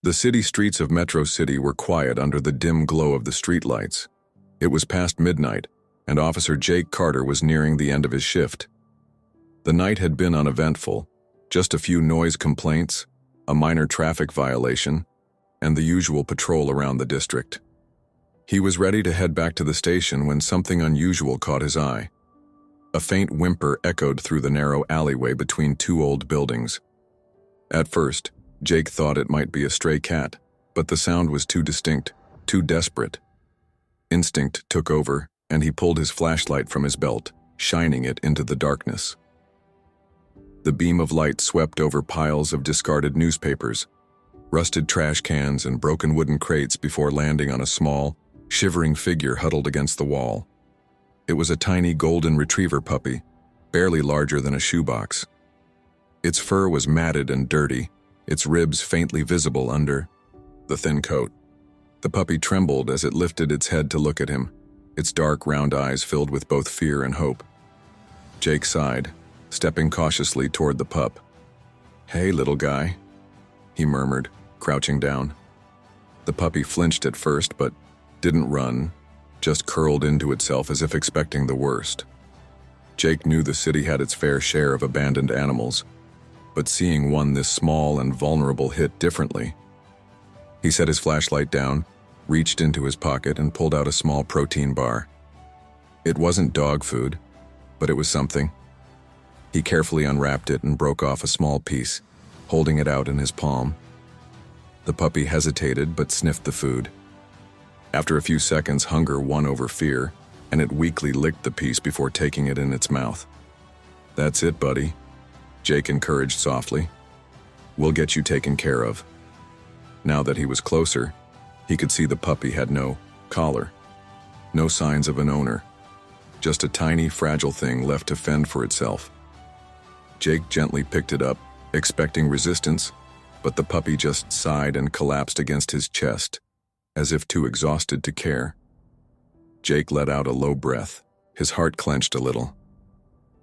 The city streets of Metro City were quiet under the dim glow of the streetlights. It was past midnight, and Officer Jake Carter was nearing the end of his shift. The night had been uneventful, just a few noise complaints, a minor traffic violation, and the usual patrol around the district. He was ready to head back to the station when something unusual caught his eye. A faint whimper echoed through the narrow alleyway between two old buildings. At first, Jake thought it might be a stray cat, but the sound was too distinct, too desperate. Instinct took over, and he pulled his flashlight from his belt, shining it into the darkness. The beam of light swept over piles of discarded newspapers, rusted trash cans, and broken wooden crates before landing on a small, shivering figure huddled against the wall. It was a tiny golden retriever puppy, barely larger than a shoebox. Its fur was matted and dirty, its ribs faintly visible under the thin coat. The puppy trembled as it lifted its head to look at him, its dark, round eyes filled with both fear and hope. Jake sighed, stepping cautiously toward the pup. "Hey, little guy," he murmured, crouching down. The puppy flinched at first, but didn't run, just curled into itself as if expecting the worst. Jake knew the city had its fair share of abandoned animals, but seeing one this small and vulnerable hit differently. He set his flashlight down, reached into his pocket, and pulled out a small protein bar. It wasn't dog food, but it was something. He carefully unwrapped it and broke off a small piece, holding it out in his palm. The puppy hesitated but sniffed the food. After a few seconds, hunger won over fear, and it weakly licked the piece before taking it in its mouth. "That's it, buddy," Jake encouraged softly. "We'll get you taken care of." Now that he was closer, he could see the puppy had no collar, no signs of an owner, just a tiny, fragile thing left to fend for itself. Jake gently picked it up, expecting resistance, but the puppy just sighed and collapsed against his chest, as if too exhausted to care. Jake let out a low breath, his heart clenched a little.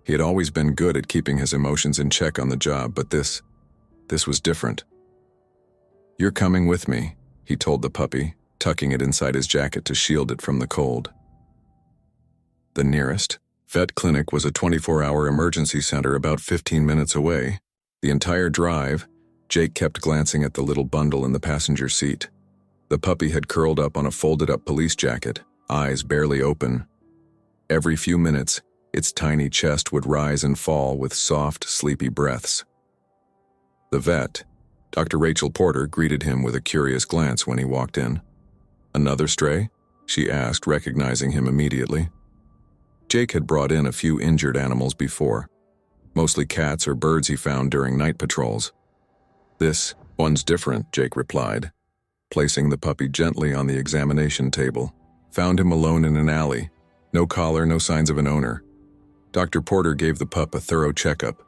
He had always been good at keeping his emotions in check on the job, but this was different. "You're coming with me," he told the puppy, tucking it inside his jacket to shield it from the cold. The nearest vet clinic was a 24-hour emergency center about 15 minutes away. The entire drive, Jake kept glancing at the little bundle in the passenger seat. The puppy had curled up on a folded-up police jacket, eyes barely open. Every few minutes, its tiny chest would rise and fall with soft, sleepy breaths. The vet, Dr. Rachel Porter, greeted him with a curious glance when he walked in. "Another stray?" she asked, recognizing him immediately. Jake had brought in a few injured animals before, mostly cats or birds he found during night patrols. "This one's different," Jake replied, placing the puppy gently on the examination table. "Found him alone in an alley. No collar, no signs of an owner." Dr. Porter gave the pup a thorough checkup.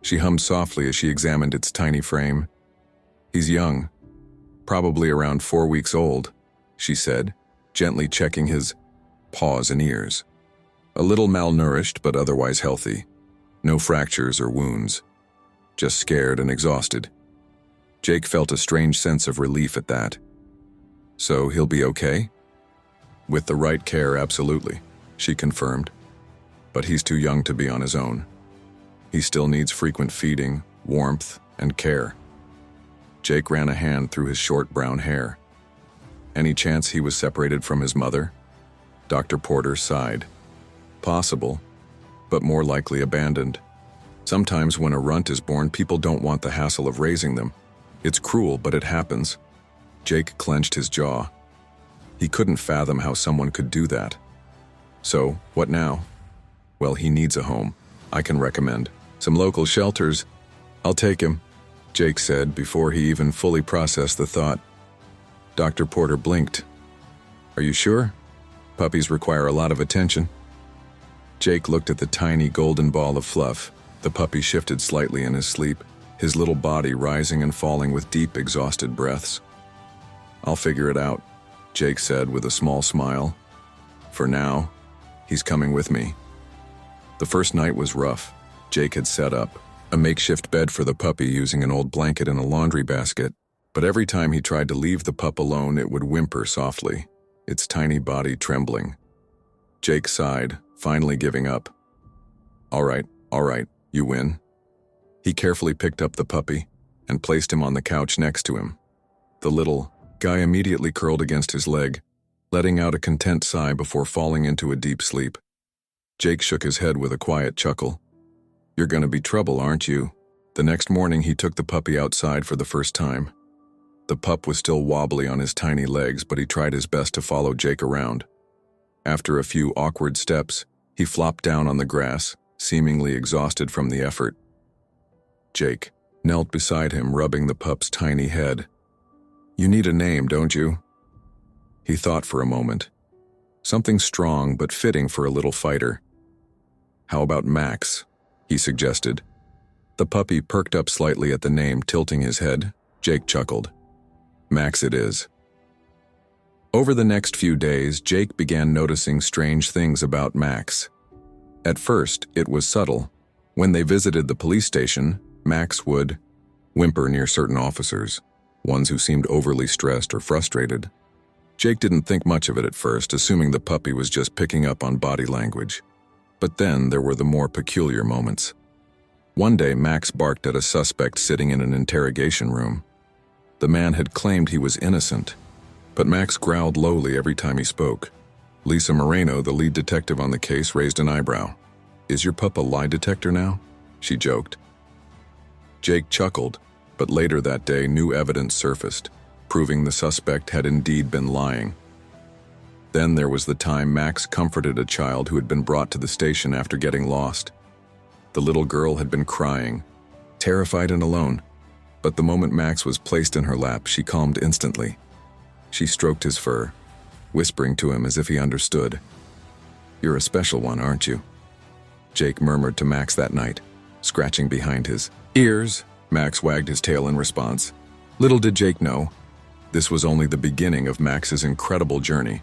She hummed softly as she examined its tiny frame. "He's young, probably around 4 weeks old," she said, gently checking his paws and ears. "A little malnourished, but otherwise healthy. No fractures or wounds. Just scared and exhausted." Jake felt a strange sense of relief at that. "So he'll be okay?" "With the right care, absolutely," she confirmed. "But he's too young to be on his own. He still needs frequent feeding, warmth, and care." Jake ran a hand through his short brown hair. "Any chance he was separated from his mother?" Dr. Porter sighed. "Possible, but more likely abandoned. Sometimes when a runt is born, people don't want the hassle of raising them. It's cruel, but it happens." Jake clenched his jaw. He couldn't fathom how someone could do that. "So, what now?" "Well, he needs a home. I can recommend some local shelters." "I'll take him," Jake said before he even fully processed the thought. Dr. Porter blinked. "Are you sure? Puppies require a lot of attention." Jake looked at the tiny golden ball of fluff. The puppy shifted slightly in his sleep, his little body rising and falling with deep, exhausted breaths. "I'll figure it out," Jake said with a small smile. "For now, he's coming with me." The first night was rough. Jake had set up a makeshift bed for the puppy using an old blanket and a laundry basket. But every time he tried to leave the pup alone, it would whimper softly, its tiny body trembling. Jake sighed, finally giving up. All right, you win." He carefully picked up the puppy and placed him on the couch next to him. The little guy immediately curled against his leg, letting out a content sigh before falling into a deep sleep. Jake shook his head with a quiet chuckle. "You're gonna be trouble, aren't you?" The next morning, he took the puppy outside for the first time. The pup was still wobbly on his tiny legs, but he tried his best to follow Jake around. After a few awkward steps, he flopped down on the grass, seemingly exhausted from the effort. Jake knelt beside him, rubbing the pup's tiny head. "You need a name, don't you?" He thought for a moment. Something strong but fitting for a little fighter. "How about Max?" he suggested. The puppy perked up slightly at the name, tilting his head. Jake chuckled. "Max it is." Over the next few days, Jake began noticing strange things about Max. At first, it was subtle. When they visited the police station, Max would whimper near certain officers, ones who seemed overly stressed or frustrated. Jake didn't think much of it at first, assuming the puppy was just picking up on body language. But then there were the more peculiar moments. One day, Max barked at a suspect sitting in an interrogation room. The man had claimed he was innocent, but Max growled lowly every time he spoke. Lisa Moreno, the lead detective on the case, raised an eyebrow. "Is your pup a lie detector now?" she joked. Jake chuckled, but later that day, new evidence surfaced, proving the suspect had indeed been lying. Then there was the time Max comforted a child who had been brought to the station after getting lost. The little girl had been crying, terrified and alone, but the moment Max was placed in her lap, she calmed instantly. She stroked his fur, whispering to him as if he understood. "You're a special one, aren't you?" Jake murmured to Max that night, scratching behind his ears. Max wagged his tail in response. Little did Jake know, this was only the beginning of Max's incredible journey,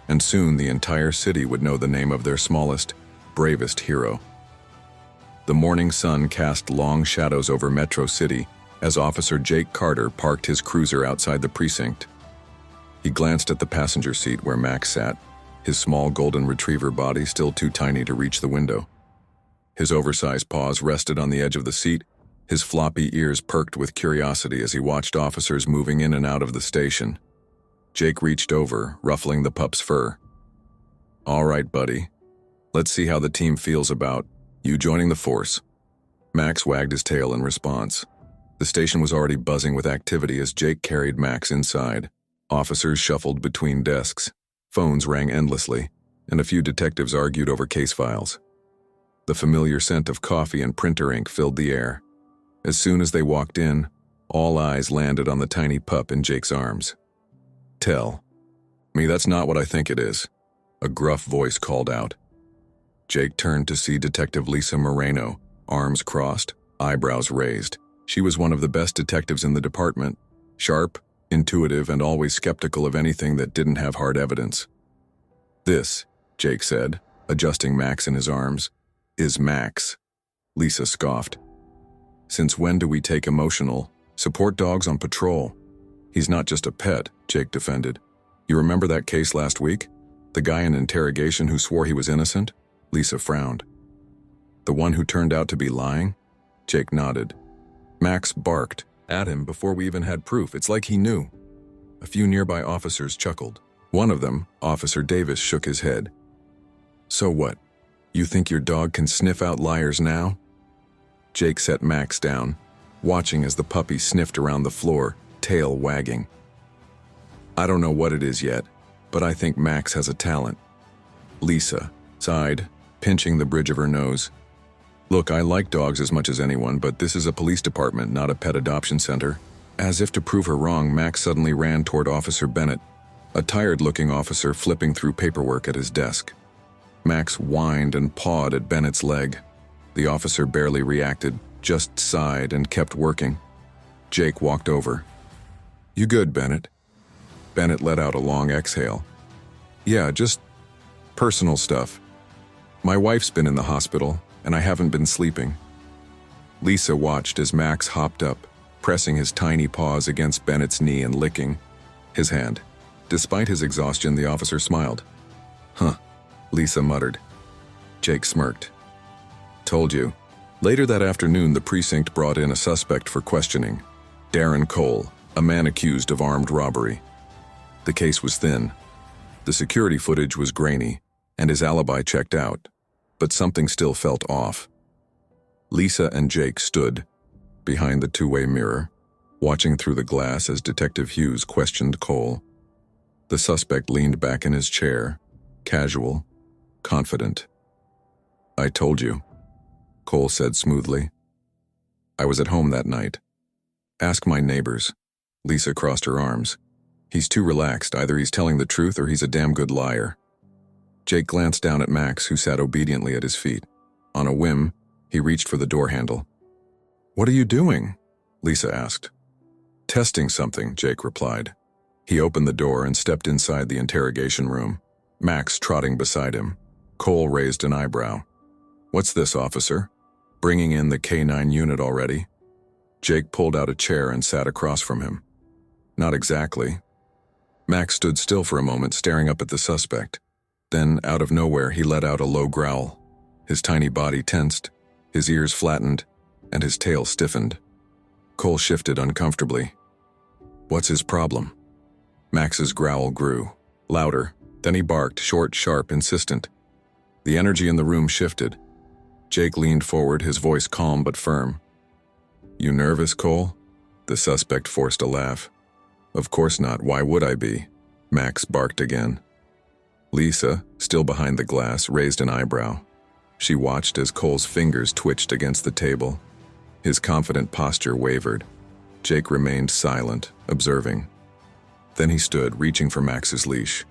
and soon the entire city would know the name of their smallest, bravest hero. The morning sun cast long shadows over Metro City as Officer Jake Carter parked his cruiser outside the precinct. He glanced at the passenger seat where Max sat, his small golden retriever body still too tiny to reach the window. His oversized paws rested on the edge of the seat, his floppy ears perked with curiosity as he watched officers moving in and out of the station. Jake reached over, ruffling the pup's fur. "All right, buddy. Let's see how the team feels about you joining the force." Max wagged his tail in response. The station was already buzzing with activity as Jake carried Max inside. Officers shuffled between desks, phones rang endlessly, and a few detectives argued over case files. The familiar scent of coffee and printer ink filled the air. As soon as they walked in, all eyes landed on the tiny pup in Jake's arms. "Tell me that's not what I think it is," a gruff voice called out. Jake turned to see Detective Lisa Moreno, arms crossed, eyebrows raised. She was one of the best detectives in the department, sharp, intuitive, and always skeptical of anything that didn't have hard evidence. "This," Jake said, adjusting Max in his arms, "is Max." Lisa scoffed. "Since when do we take emotional support dogs on patrol?" "He's not just a pet," Jake defended. "You remember that case last week? The guy in interrogation who swore he was innocent?" Lisa frowned. "The one who turned out to be lying?" Jake nodded. "Max barked at him before we even had proof. It's like he knew." A few nearby officers chuckled. One of them, Officer Davis, shook his head. "So what? You think your dog can sniff out liars now?" Jake set Max down, watching as the puppy sniffed around the floor, tail wagging. "I don't know what it is yet, but I think Max has a talent." Lisa sighed, pinching the bridge of her nose. "Look, I like dogs as much as anyone, but this is a police department, not a pet adoption center." As if to prove her wrong, Max suddenly ran toward Officer Bennett, a tired-looking officer flipping through paperwork at his desk. Max whined and pawed at Bennett's leg. The officer barely reacted, just sighed and kept working. Jake walked over. "You good, Bennett?" Bennett let out a long exhale. "Yeah, just personal stuff. My wife's been in the hospital, and I haven't been sleeping." Lisa watched as Max hopped up, pressing his tiny paws against Bennett's knee and licking his hand. Despite his exhaustion, the officer smiled. "Huh," Lisa muttered. Jake smirked. "Told you." Later that afternoon, the precinct brought in a suspect for questioning. Darren Cole, a man accused of armed robbery. The case was thin. The security footage was grainy, and his alibi checked out, but something still felt off. Lisa and Jake stood behind the two-way mirror, watching through the glass as Detective Hughes questioned Cole. The suspect leaned back in his chair, casual, confident. "I told you," Cole said smoothly. "I was at home that night. Ask my neighbors." Lisa crossed her arms. "He's too relaxed. Either he's telling the truth or he's a damn good liar." Jake glanced down at Max, who sat obediently at his feet. On a whim, he reached for the door handle. "What are you doing?" Lisa asked. "Testing something," Jake replied. He opened the door and stepped inside the interrogation room, Max trotting beside him. Cole raised an eyebrow. "What's this, officer? Bringing in the K9 unit already?" Jake pulled out a chair and sat across from him. "Not exactly." Max stood still for a moment, staring up at the suspect. Then, out of nowhere, he let out a low growl. His tiny body tensed, his ears flattened, and his tail stiffened. Cole shifted uncomfortably. "What's his problem?" Max's growl grew, louder. Then he barked, short, sharp, insistent. The energy in the room shifted. Jake leaned forward, his voice calm but firm. "You nervous, Cole?" The suspect forced a laugh. "Of course not. Why would I be?" Max barked again. Lisa, still behind the glass, raised an eyebrow. She watched as Cole's fingers twitched against the table. His confident posture wavered. Jake remained silent, observing. Then he stood, reaching for Max's leash.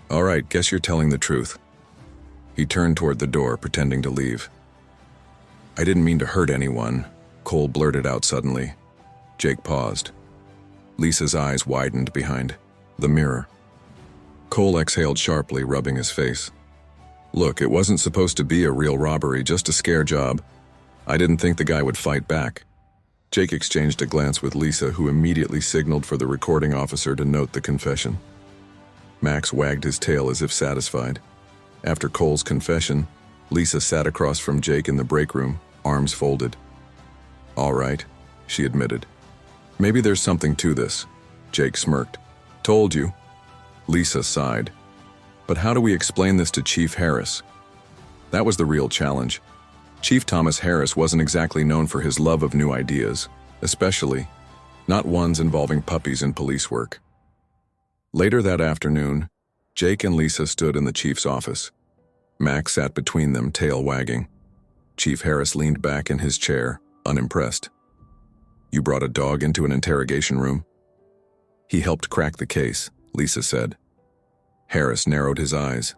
"All right, guess you're telling the truth." He turned toward the door, pretending to leave. "I didn't mean to hurt anyone," Cole blurted out suddenly. Jake paused. Lisa's eyes widened behind the mirror. Cole exhaled sharply, rubbing his face. "Look, it wasn't supposed to be a real robbery, just a scare job. I didn't think the guy would fight back." Jake exchanged a glance with Lisa, who immediately signaled for the recording officer to note the confession. Max wagged his tail as if satisfied. After Cole's confession, Lisa sat across from Jake in the break room, arms folded. "All right," she admitted. "Maybe there's something to this." Jake smirked. "Told you." Lisa sighed. "But how do we explain this to Chief Harris?" That was the real challenge. Chief Thomas Harris wasn't exactly known for his love of new ideas, especially not ones involving puppies in police work. Later that afternoon, Jake and Lisa stood in the chief's office. Max sat between them, tail wagging. Chief Harris leaned back in his chair, unimpressed. "You brought a dog into an interrogation room?" "He helped crack the case," Lisa said. Harris narrowed his eyes.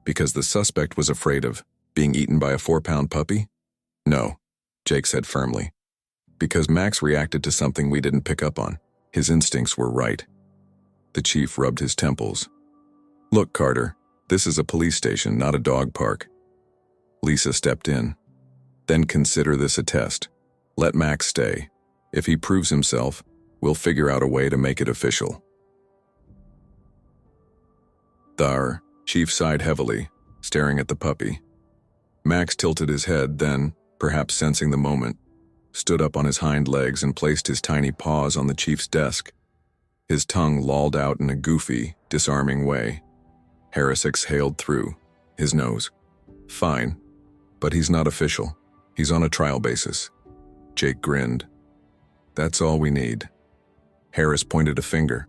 "Because the suspect was afraid of being eaten by a 4-pound puppy?" "No," Jake said firmly. "Because Max reacted to something we didn't pick up on. His instincts were right." The chief rubbed his temples. "Look, Carter, this is a police station, not a dog park." Lisa stepped in. "Then consider this a test. Let Max stay. If he proves himself, we'll figure out a way to make it official." The chief sighed heavily, staring at the puppy. Max tilted his head, then, perhaps sensing the moment, stood up on his hind legs and placed his tiny paws on the chief's desk. His tongue lolled out in a goofy, disarming way. Harris exhaled through his nose. "Fine, but he's not official. He's on a trial basis." Jake grinned. "That's all we need." Harris pointed a finger.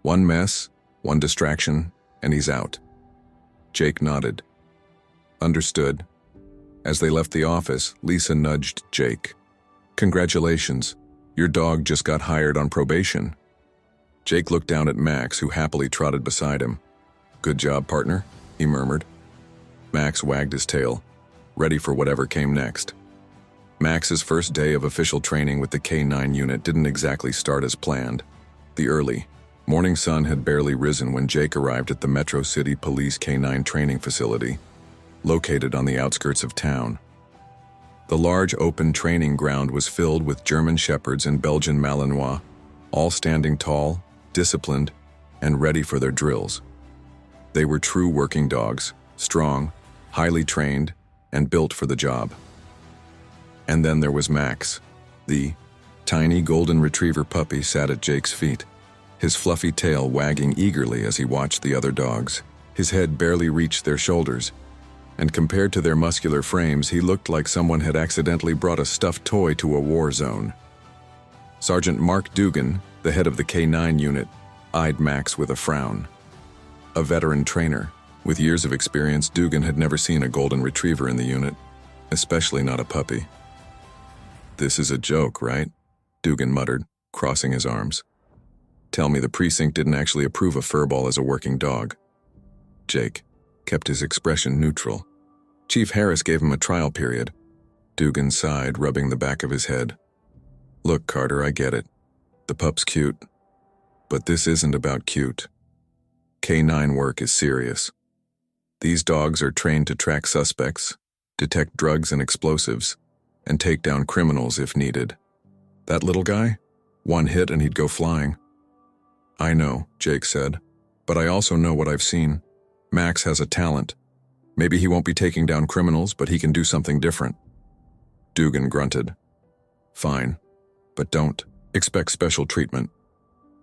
"One mess, one distraction, and he's out." Jake nodded. "Understood." As they left the office, Lisa nudged Jake. "Congratulations, your dog just got hired on probation." Jake looked down at Max, who happily trotted beside him. "Good job, partner," he murmured. Max wagged his tail, ready for whatever came next. Max's first day of official training with the K9 unit didn't exactly start as planned. The early morning sun had barely risen when Jake arrived at the Metro City Police K9 training facility, located on the outskirts of town. The large open training ground was filled with German Shepherds and Belgian Malinois, all standing tall, disciplined, and ready for their drills. They were true working dogs, strong, highly trained, and built for the job. And then there was Max. The tiny golden retriever puppy sat at Jake's feet, his fluffy tail wagging eagerly as he watched the other dogs. His head barely reached their shoulders, and compared to their muscular frames, he looked like someone had accidentally brought a stuffed toy to a war zone. Sergeant Mark Dugan, the head of the K9 unit, eyed Max with a frown. A veteran trainer, with years of experience, Dugan had never seen a golden retriever in the unit, especially not a puppy. "This is a joke, right?" Dugan muttered, crossing his arms. "Tell me the precinct didn't actually approve a furball as a working dog." Jake kept his expression neutral. "Chief Harris gave him a trial period." Dugan sighed, rubbing the back of his head. "Look, Carter, I get it. The pup's cute. But this isn't about cute. K9 work is serious. These dogs are trained to track suspects, detect drugs and explosives, and take down criminals if needed. That little guy? One hit and he'd go flying." "I know," Jake said, "but I also know what I've seen. Max has a talent. Maybe he won't be taking down criminals, but he can do something different." Dugan grunted. "Fine, but don't expect special treatment."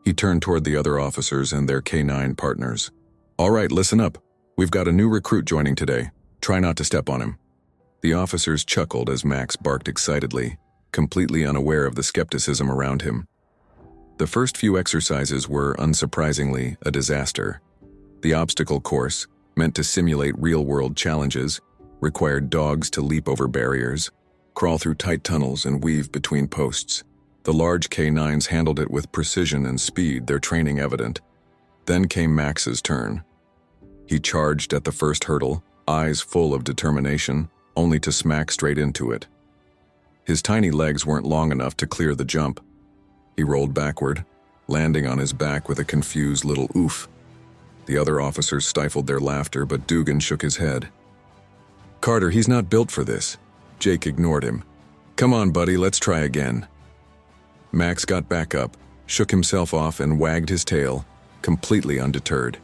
He turned toward the other officers and their K9 partners. "All right, listen up. We've got a new recruit joining today. Try not to step on him." The officers chuckled as Max barked excitedly, completely unaware of the skepticism around him. The first few exercises were, unsurprisingly, a disaster. The obstacle course, meant to simulate real-world challenges, required dogs to leap over barriers, crawl through tight tunnels, and weave between posts. The large K9s handled it with precision and speed, their training evident. Then came Max's turn. He charged at the first hurdle, eyes full of determination, only to smack straight into it. His tiny legs weren't long enough to clear the jump. He rolled backward, landing on his back with a confused little oof. The other officers stifled their laughter, but Dugan shook his head. "Carter, he's not built for this." Jake ignored him. "Come on, buddy, let's try again." Max got back up, shook himself off, and wagged his tail, completely undeterred.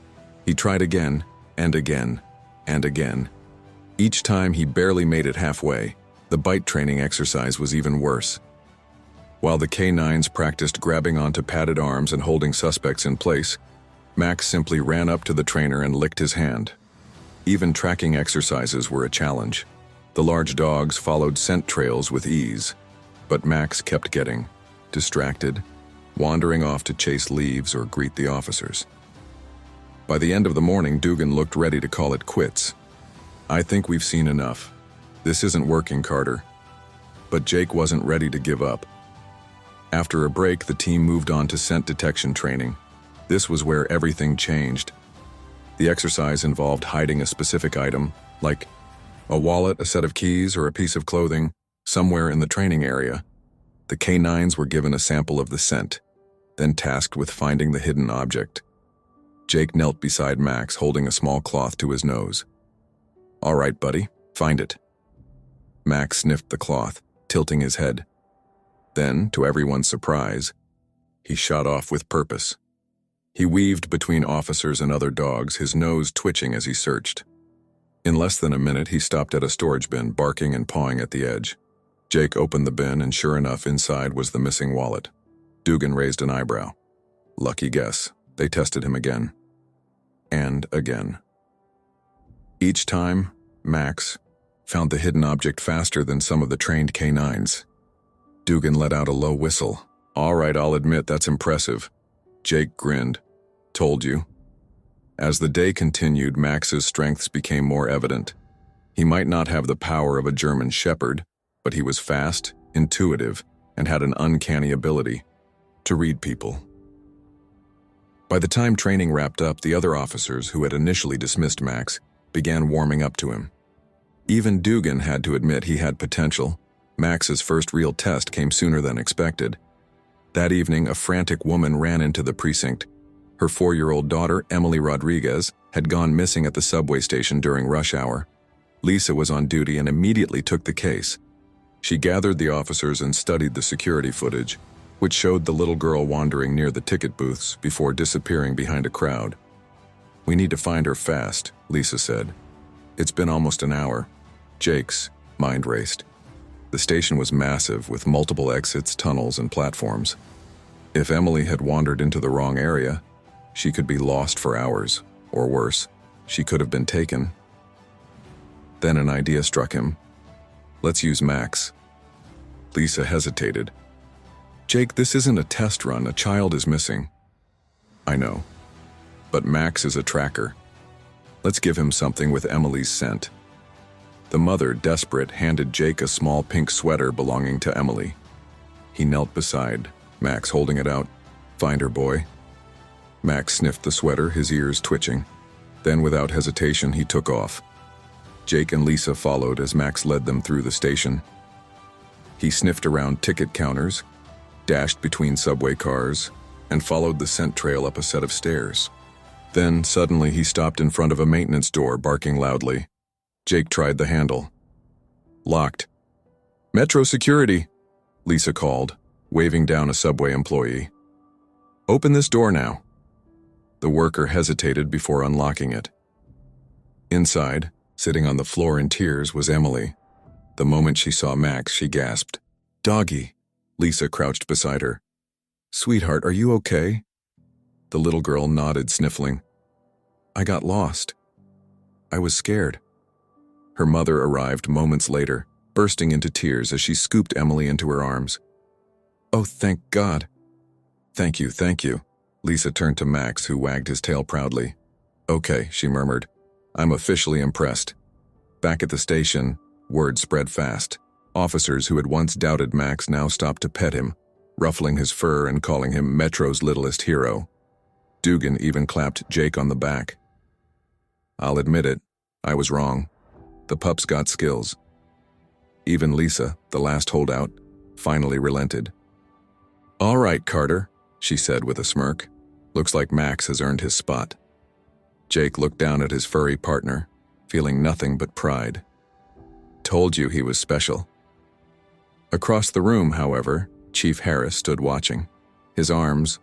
He tried again, and again, and again. Each time he barely made it halfway. The bite training exercise was even worse. While the K9s practiced grabbing onto padded arms and holding suspects in place, Max simply ran up to the trainer and licked his hand. Even tracking exercises were a challenge. The large dogs followed scent trails with ease, but Max kept getting distracted, wandering off to chase leaves or greet the officers. By the end of the morning, Dugan looked ready to call it quits. "I think we've seen enough. This isn't working, Carter." But Jake wasn't ready to give up. After a break, the team moved on to scent detection training. This was where everything changed. The exercise involved hiding a specific item, like a wallet, a set of keys, or a piece of clothing, somewhere in the training area. The K9s were given a sample of the scent, then tasked with finding the hidden object. Jake knelt beside Max, holding a small cloth to his nose. "All right, buddy, find it." Max sniffed the cloth, tilting his head. Then, to everyone's surprise, he shot off with purpose. He weaved between officers and other dogs, his nose twitching as he searched. In less than a minute, he stopped at a storage bin, barking and pawing at the edge. Jake opened the bin, and sure enough, inside was the missing wallet. Dugan raised an eyebrow. Lucky guess. They tested him again. And again. Each time, Max found the hidden object faster than some of the trained K9s. Dugan let out a low whistle. "All right, I'll admit that's impressive." Jake grinned. "Told you." As the day continued, Max's strengths became more evident. He might not have the power of a German Shepherd, but he was fast, intuitive, and had an uncanny ability to read people. By the time training wrapped up, the other officers, who had initially dismissed Max, began warming up to him. Even Dugan had to admit he had potential. Max's first real test came sooner than expected. That evening, a frantic woman ran into the precinct. Her 4-year-old daughter, Emily Rodriguez, had gone missing at the subway station during rush hour. Lisa was on duty and immediately took the case. She gathered the officers and studied the security footage, which showed the little girl wandering near the ticket booths before disappearing behind a crowd. "We need to find her fast," Lisa said. "It's been almost an hour." Jake's mind raced. The station was massive, with multiple exits, tunnels, and platforms. If Emily had wandered into the wrong area, she could be lost for hours, or worse, she could have been taken. Then an idea struck him. "Let's use Max." Lisa hesitated. "Jake, this isn't a test run. A child is missing." "I know. But Max is a tracker. Let's give him something with Emily's scent." The mother, desperate, handed Jake a small pink sweater belonging to Emily. He knelt beside Max, holding it out. "Find her, boy." Max sniffed the sweater, his ears twitching. Then, without hesitation, he took off. Jake and Lisa followed as Max led them through the station. He sniffed around ticket counters, dashed between subway cars, and followed the scent trail up a set of stairs. Then, suddenly, he stopped in front of a maintenance door, barking loudly. Jake tried the handle. Locked. "Metro security," Lisa called, waving down a subway employee. "Open this door now." The worker hesitated before unlocking it. Inside, sitting on the floor in tears, was Emily. The moment she saw Max, she gasped. "Doggy." Lisa crouched beside her. "Sweetheart, are you okay?" The little girl nodded, sniffling. "I got lost. I was scared." Her mother arrived moments later, bursting into tears as she scooped Emily into her arms. "Oh, thank God." Thank you." Lisa turned to Max, who wagged his tail proudly. "Okay," she murmured. "I'm officially impressed." Back at the station, word spread fast. Officers who had once doubted Max now stopped to pet him, ruffling his fur and calling him Metro's littlest hero. Dugan even clapped Jake on the back. "I'll admit it, I was wrong. The pup's got skills." Even Lisa, the last holdout, finally relented. "All right, Carter," she said with a smirk. "Looks like Max has earned his spot." Jake looked down at his furry partner, feeling nothing but pride. "Told you he was special." Across the room, however, Chief Harris stood watching. His arms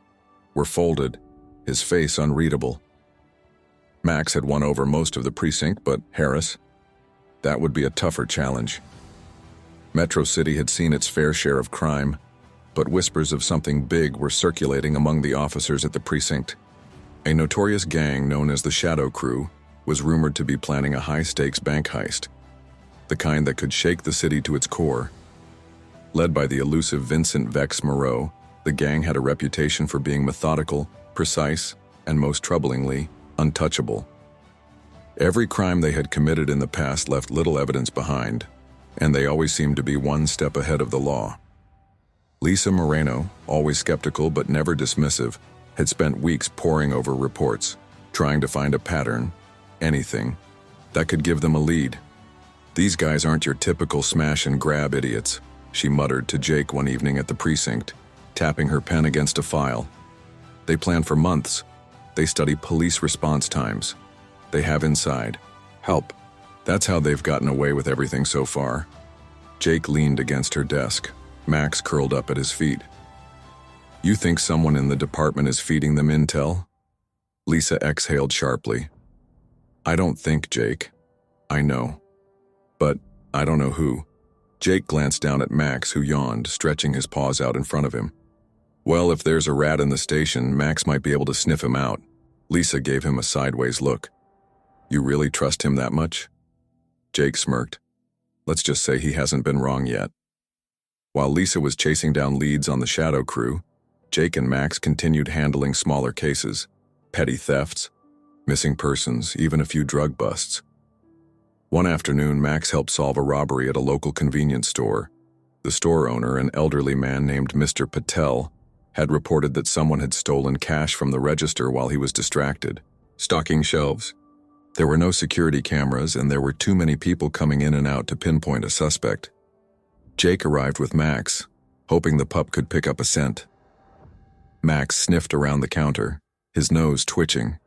were folded, his face unreadable. Max had won over most of the precinct, but Harris? That would be a tougher challenge. Metro City had seen its fair share of crime, but whispers of something big were circulating among the officers at the precinct. A notorious gang known as the Shadow Crew was rumored to be planning a high-stakes bank heist, the kind that could shake the city to its core. Led by the elusive Vincent Vex Moreau, the gang had a reputation for being methodical, precise, and most troublingly, untouchable. Every crime they had committed in the past left little evidence behind, and they always seemed to be one step ahead of the law. Lisa Moreno, always skeptical but never dismissive, had spent weeks poring over reports, trying to find a pattern, anything, that could give them a lead. "These guys aren't your typical smash-and-grab idiots," she muttered to Jake one evening at the precinct, tapping her pen against a file. "They plan for months. They study police response times. They have inside help. That's how they've gotten away with everything so far." Jake leaned against her desk, Max curled up at his feet. "You think someone in the department is feeding them intel?" Lisa exhaled sharply. "I don't think, Jake. I know. But I don't know who." Jake glanced down at Max, who yawned, stretching his paws out in front of him. "Well, if there's a rat in the station, Max might be able to sniff him out." Lisa gave him a sideways look. "You really trust him that much?" Jake smirked. "Let's just say he hasn't been wrong yet." While Lisa was chasing down leads on the Shadow Crew, Jake and Max continued handling smaller cases, petty thefts, missing persons, even a few drug busts. One afternoon, Max helped solve a robbery at a local convenience store. The store owner, an elderly man named Mr. Patel, had reported that someone had stolen cash from the register while he was distracted, stocking shelves. There were no security cameras, and there were too many people coming in and out to pinpoint a suspect. Jake arrived with Max, hoping the pup could pick up a scent. Max sniffed around the counter, his nose twitching.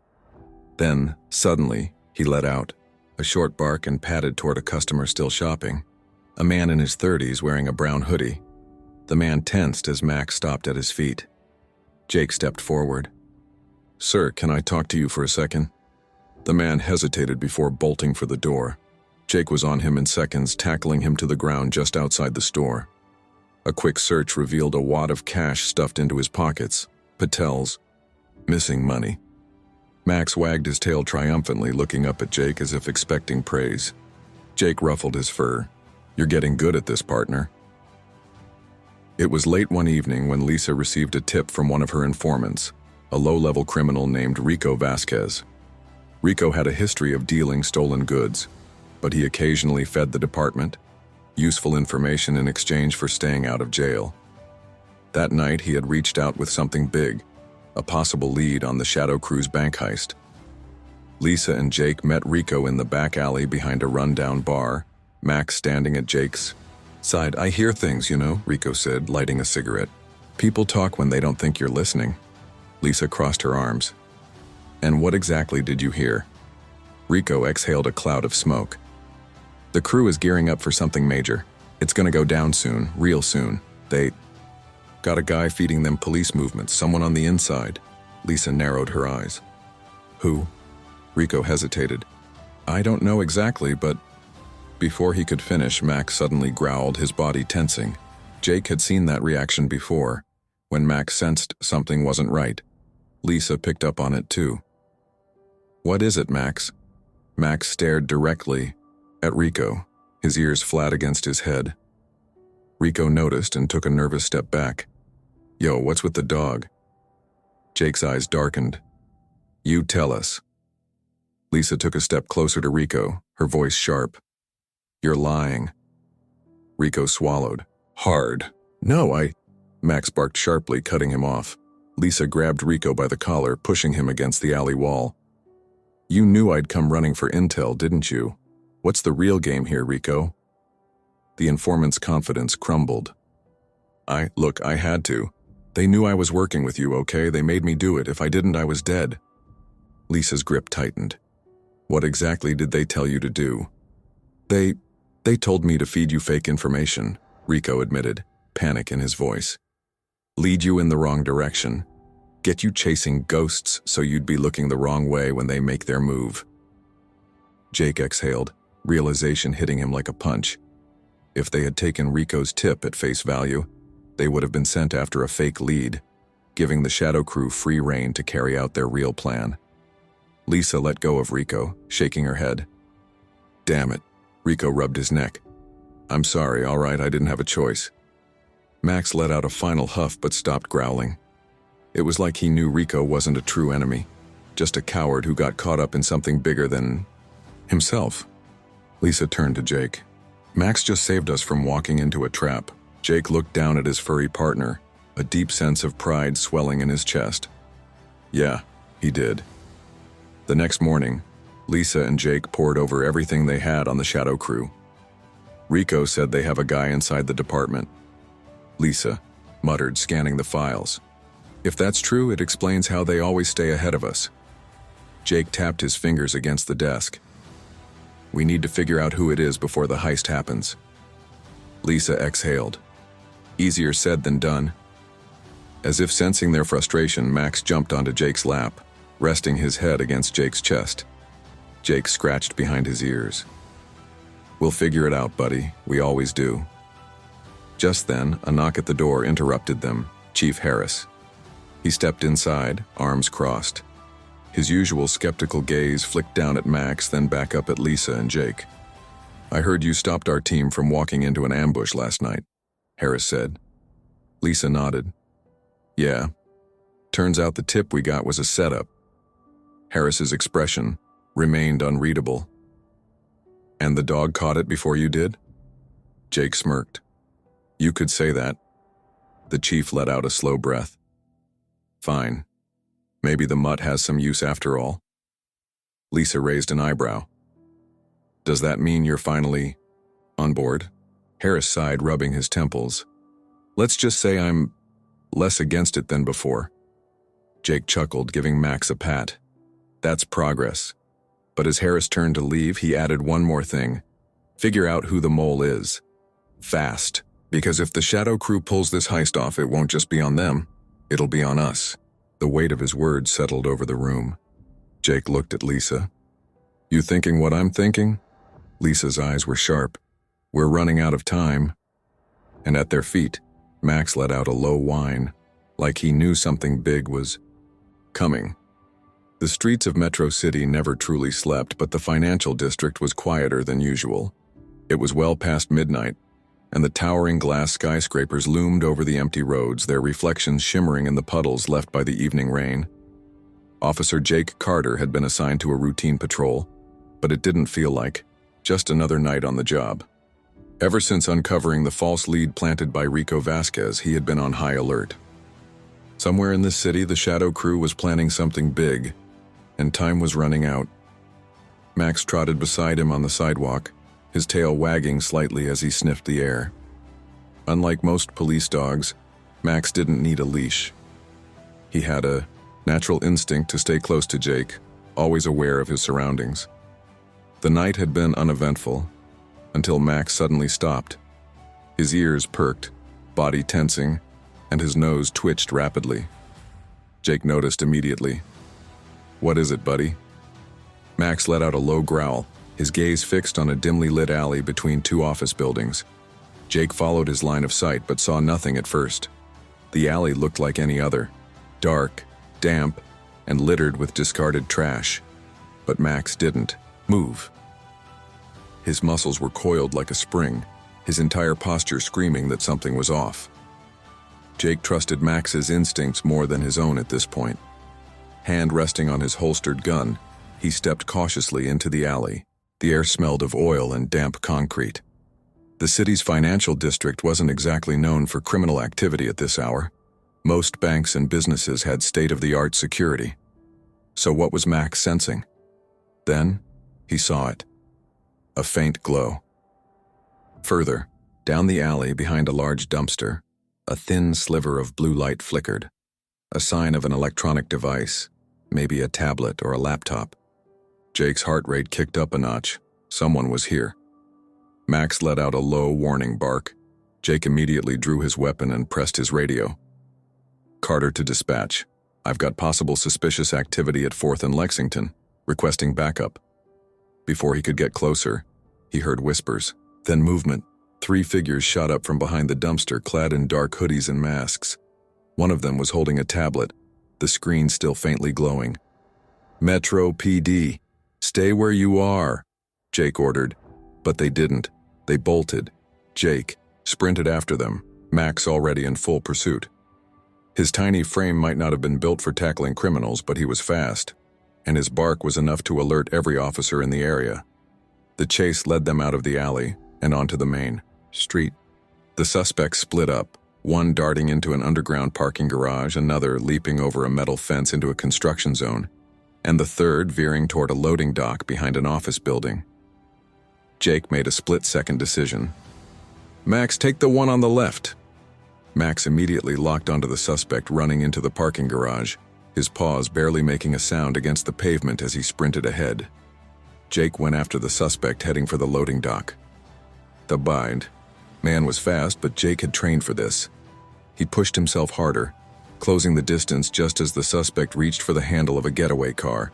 Then, suddenly, he let out a short bark and padded toward a customer still shopping. A man in his 30s wearing a brown hoodie. The man tensed as Max stopped at his feet. Jake stepped forward. "Sir, can I talk to you for a second?" The man hesitated before bolting for the door. Jake was on him in seconds, tackling him to the ground just outside the store. A quick search revealed a wad of cash stuffed into his pockets. Patel's missing money. Max wagged his tail triumphantly, looking up at Jake as if expecting praise. Jake ruffled his fur. "You're getting good at this, partner." It was late one evening when Lisa received a tip from one of her informants, a low-level criminal named Rico Vasquez. Rico had a history of dealing stolen goods, but he occasionally fed the department useful information in exchange for staying out of jail. That night, he had reached out with something big, a possible lead on the Shadow Crew's bank heist. Lisa and Jake met Rico in the back alley behind a rundown bar, Max standing at Jake's side. "I hear things, you know," Rico said, lighting a cigarette. "People talk when they don't think you're listening." Lisa crossed her arms. "And what exactly did you hear?" Rico exhaled a cloud of smoke. "The crew is gearing up for something major. It's gonna go down soon, real soon. They got a guy feeding them police movements, someone on the inside." Lisa narrowed her eyes. "Who?" Rico hesitated. "I don't know exactly, but..." Before he could finish, Max suddenly growled, his body tensing. Jake had seen that reaction before, when Max sensed something wasn't right. Lisa picked up on it too. "What is it, Max?" Max stared directly at Rico, his ears flat against his head. Rico noticed and took a nervous step back. "Yo, what's with the dog?" Jake's eyes darkened. "You tell us." Lisa took a step closer to Rico, her voice sharp. "You're lying." Rico swallowed. "Hard." "No, Max barked sharply, cutting him off. Lisa grabbed Rico by the collar, pushing him against the alley wall. "You knew I'd come running for intel, didn't you? What's the real game here, Rico?" The informant's confidence crumbled. Look, I had to. They knew I was working with you, okay? They made me do it. If I didn't, I was dead." Lisa's grip tightened. "What exactly did they tell you to do?" They told me to feed you fake information," Rico admitted, panic in his voice. "Lead you in the wrong direction. Get you chasing ghosts so you'd be looking the wrong way when they make their move." Jake exhaled, realization hitting him like a punch. If they had taken Rico's tip at face value, they would have been sent after a fake lead, giving the Shadow Crew free rein to carry out their real plan. Lisa let go of Rico, shaking her head. "Damn it." Rico rubbed his neck. "I'm sorry, all right, I didn't have a choice." Max let out a final huff but stopped growling. It was like he knew Rico wasn't a true enemy, just a coward who got caught up in something bigger than himself. Lisa turned to Jake. "Max just saved us from walking into a trap." Jake looked down at his furry partner, a deep sense of pride swelling in his chest. "Yeah, he did." The next morning, Lisa and Jake pored over everything they had on the Shadow Crew. Rico said they have a guy inside the department. Lisa muttered, scanning the files. "If that's true, it explains how they always stay ahead of us." Jake tapped his fingers against the desk. "We need to figure out who it is before the heist happens." Lisa exhaled. Easier said than done. As if sensing their frustration, Max jumped onto Jake's lap, resting his head against Jake's chest. Jake scratched behind his ears. "We'll figure it out, buddy. We always do." Just then, a knock at the door interrupted them. Chief Harris. He stepped inside, arms crossed. His usual skeptical gaze flicked down at Max, then back up at Lisa and Jake. "I heard you stopped our team from walking into an ambush last night," Harris said. Lisa nodded. "Yeah. Turns out the tip we got was a setup." Harris's expression remained unreadable. "And the dog caught it before you did?" Jake smirked. "You could say that." The chief let out a slow breath. "Fine. Maybe the mutt has some use after all." Lisa raised an eyebrow. "Does that mean you're finally on board?" Harris sighed, rubbing his temples. "Let's just say I'm less against it than before." Jake chuckled, giving Max a pat. "That's progress." But as Harris turned to leave, he added one more thing. "Figure out who the mole is. Fast. Because if the Shadow Crew pulls this heist off, it won't just be on them. It'll be on us. The weight of his words settled over the room. Jake looked at Lisa. You thinking what I'm thinking? Lisa's eyes were sharp. We're running out of time. And at their feet, Max let out a low whine, like he knew something big was coming. The streets of Metro City never truly slept, but the financial district was quieter than usual. It was well past midnight, and the towering glass skyscrapers loomed over the empty roads, their reflections shimmering in the puddles left by the evening rain. Officer Jake Carter had been assigned to a routine patrol, but it didn't feel like just another night on the job. Ever since uncovering the false lead planted by Rico Vasquez, he had been on high alert. Somewhere in this city, the Shadow Crew was planning something big, and time was running out. Max trotted beside him on the sidewalk, his tail wagging slightly as he sniffed the air. Unlike most police dogs, Max didn't need a leash. He had a natural instinct to stay close to Jake, always aware of his surroundings. The night had been uneventful, until Max suddenly stopped. His ears perked, body tensing, and his nose twitched rapidly. Jake noticed immediately. What is it, buddy? Max let out a low growl, his gaze fixed on a dimly lit alley between two office buildings. Jake followed his line of sight but saw nothing at first. The alley looked like any other, dark, damp, and littered with discarded trash. But Max didn't move. His muscles were coiled like a spring, his entire posture screaming that something was off. Jake trusted Max's instincts more than his own at this point. Hand resting on his holstered gun, he stepped cautiously into the alley. The air smelled of oil and damp concrete. The city's financial district wasn't exactly known for criminal activity at this hour. Most banks and businesses had state-of-the-art security. So what was Max sensing? Then, he saw it. A faint glow. Further, down the alley behind a large dumpster, a thin sliver of blue light flickered, a sign of an electronic device, maybe a tablet or a laptop. Jake's heart rate kicked up a notch. Someone was here. Max let out a low, warning bark. Jake immediately drew his weapon and pressed his radio. Carter to dispatch. I've got possible suspicious activity at 4th and Lexington, requesting backup. Before he could get closer, he heard whispers, then movement. 3 figures shot up from behind the dumpster, clad in dark hoodies and masks. One of them was holding a tablet, the screen still faintly glowing. Metro PD, stay where you are, Jake ordered. But they didn't. They bolted. Jake sprinted after them, Max already in full pursuit. His tiny frame might not have been built for tackling criminals, but he was fast, and his bark was enough to alert every officer in the area. The chase led them out of the alley and onto the main street. The suspects split up, one darting into an underground parking garage, another leaping over a metal fence into a construction zone, and the third veering toward a loading dock behind an office building. Jake made a split-second decision. Max, take the one on the left. Max immediately locked onto the suspect running into the parking garage, his paws barely making a sound against the pavement as he sprinted ahead. Jake went after the suspect heading for the loading dock. The bind. Man was fast, but Jake had trained for this. He pushed himself harder, closing the distance just as the suspect reached for the handle of a getaway car.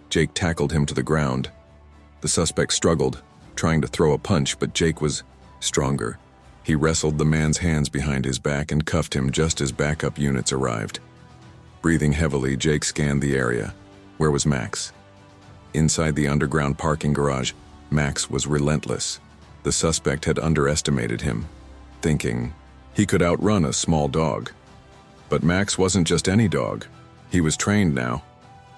Jake tackled him to the ground. The suspect struggled, trying to throw a punch, but Jake was stronger. He wrestled the man's hands behind his back and cuffed him just as backup units arrived. Breathing heavily, Jake scanned the area. Where was Max? Inside the underground parking garage, Max was relentless. The suspect had underestimated him, thinking he could outrun a small dog. But Max wasn't just any dog. He was trained now.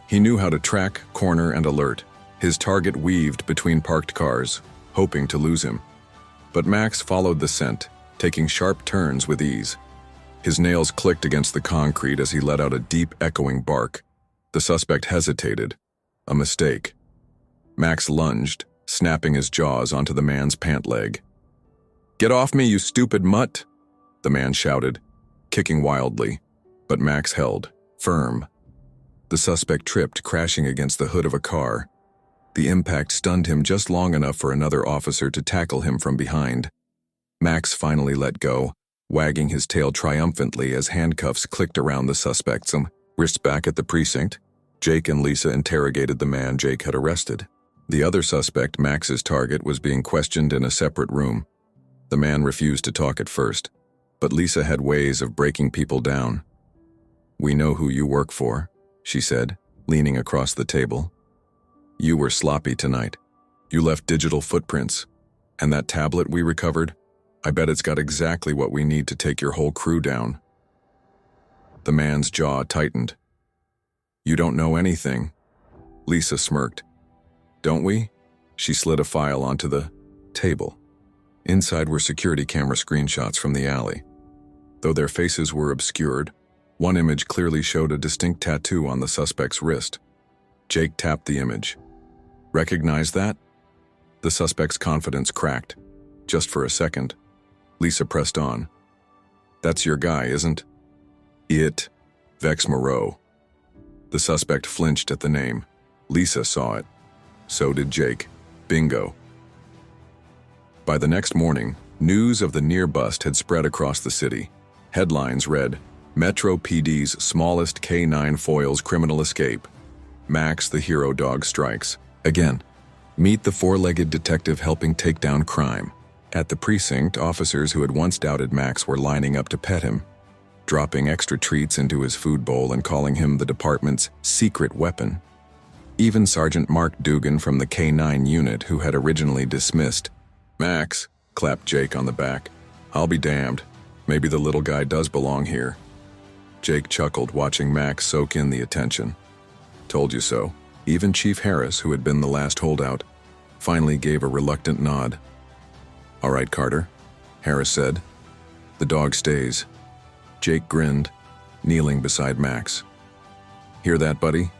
He knew how to track, corner, and alert. His target weaved between parked cars, hoping to lose him. But Max followed the scent, taking sharp turns with ease. His nails clicked against the concrete as he let out a deep, echoing bark. The suspect hesitated. A mistake. Max lunged, snapping his jaws onto the man's pant leg. "Get off me, you stupid mutt!" the man shouted, kicking wildly. But Max held, firm. The suspect tripped, crashing against the hood of a car. The impact stunned him just long enough for another officer to tackle him from behind. Max finally let go, wagging his tail triumphantly as handcuffs clicked around the suspect's wrists. Back at the precinct, Jake and Lisa interrogated the man Jake had arrested. The other suspect, Max's target, was being questioned in a separate room. The man refused to talk at first, but Lisa had ways of breaking people down. "We know who you work for," she said, leaning across the table. "You were sloppy tonight. You left digital footprints. And that tablet we recovered, I bet it's got exactly what we need to take your whole crew down." The man's jaw tightened. "You don't know anything." Lisa smirked. "Don't we?" She slid a file onto the table. Inside were security camera screenshots from the alley. Though their faces were obscured, one image clearly showed a distinct tattoo on the suspect's wrist. Jake tapped the image. "Recognize that?" The suspect's confidence cracked. Just for a second. Lisa pressed on. "That's your guy, isn't it? Vex Moreau." The suspect flinched at the name. Lisa saw it. So did Jake. Bingo. By the next morning, news of the near bust had spread across the city. Headlines read, "Metro PD's smallest K9 foils criminal escape. Max the hero dog strikes. Again. Meet the four-legged detective helping take down crime." At the precinct, officers who had once doubted Max were lining up to pet him, dropping extra treats into his food bowl and calling him the department's secret weapon. Even Sergeant Mark Dugan from the K9 unit, who had originally dismissed Max, clapped Jake on the back. "I'll be damned. Maybe the little guy does belong here." Jake chuckled, watching Max soak in the attention. "Told you so." Even Chief Harris, who had been the last holdout, finally gave a reluctant nod. "All right, Carter," Harris said. "The dog stays." Jake grinned, kneeling beside Max. "Hear that, buddy?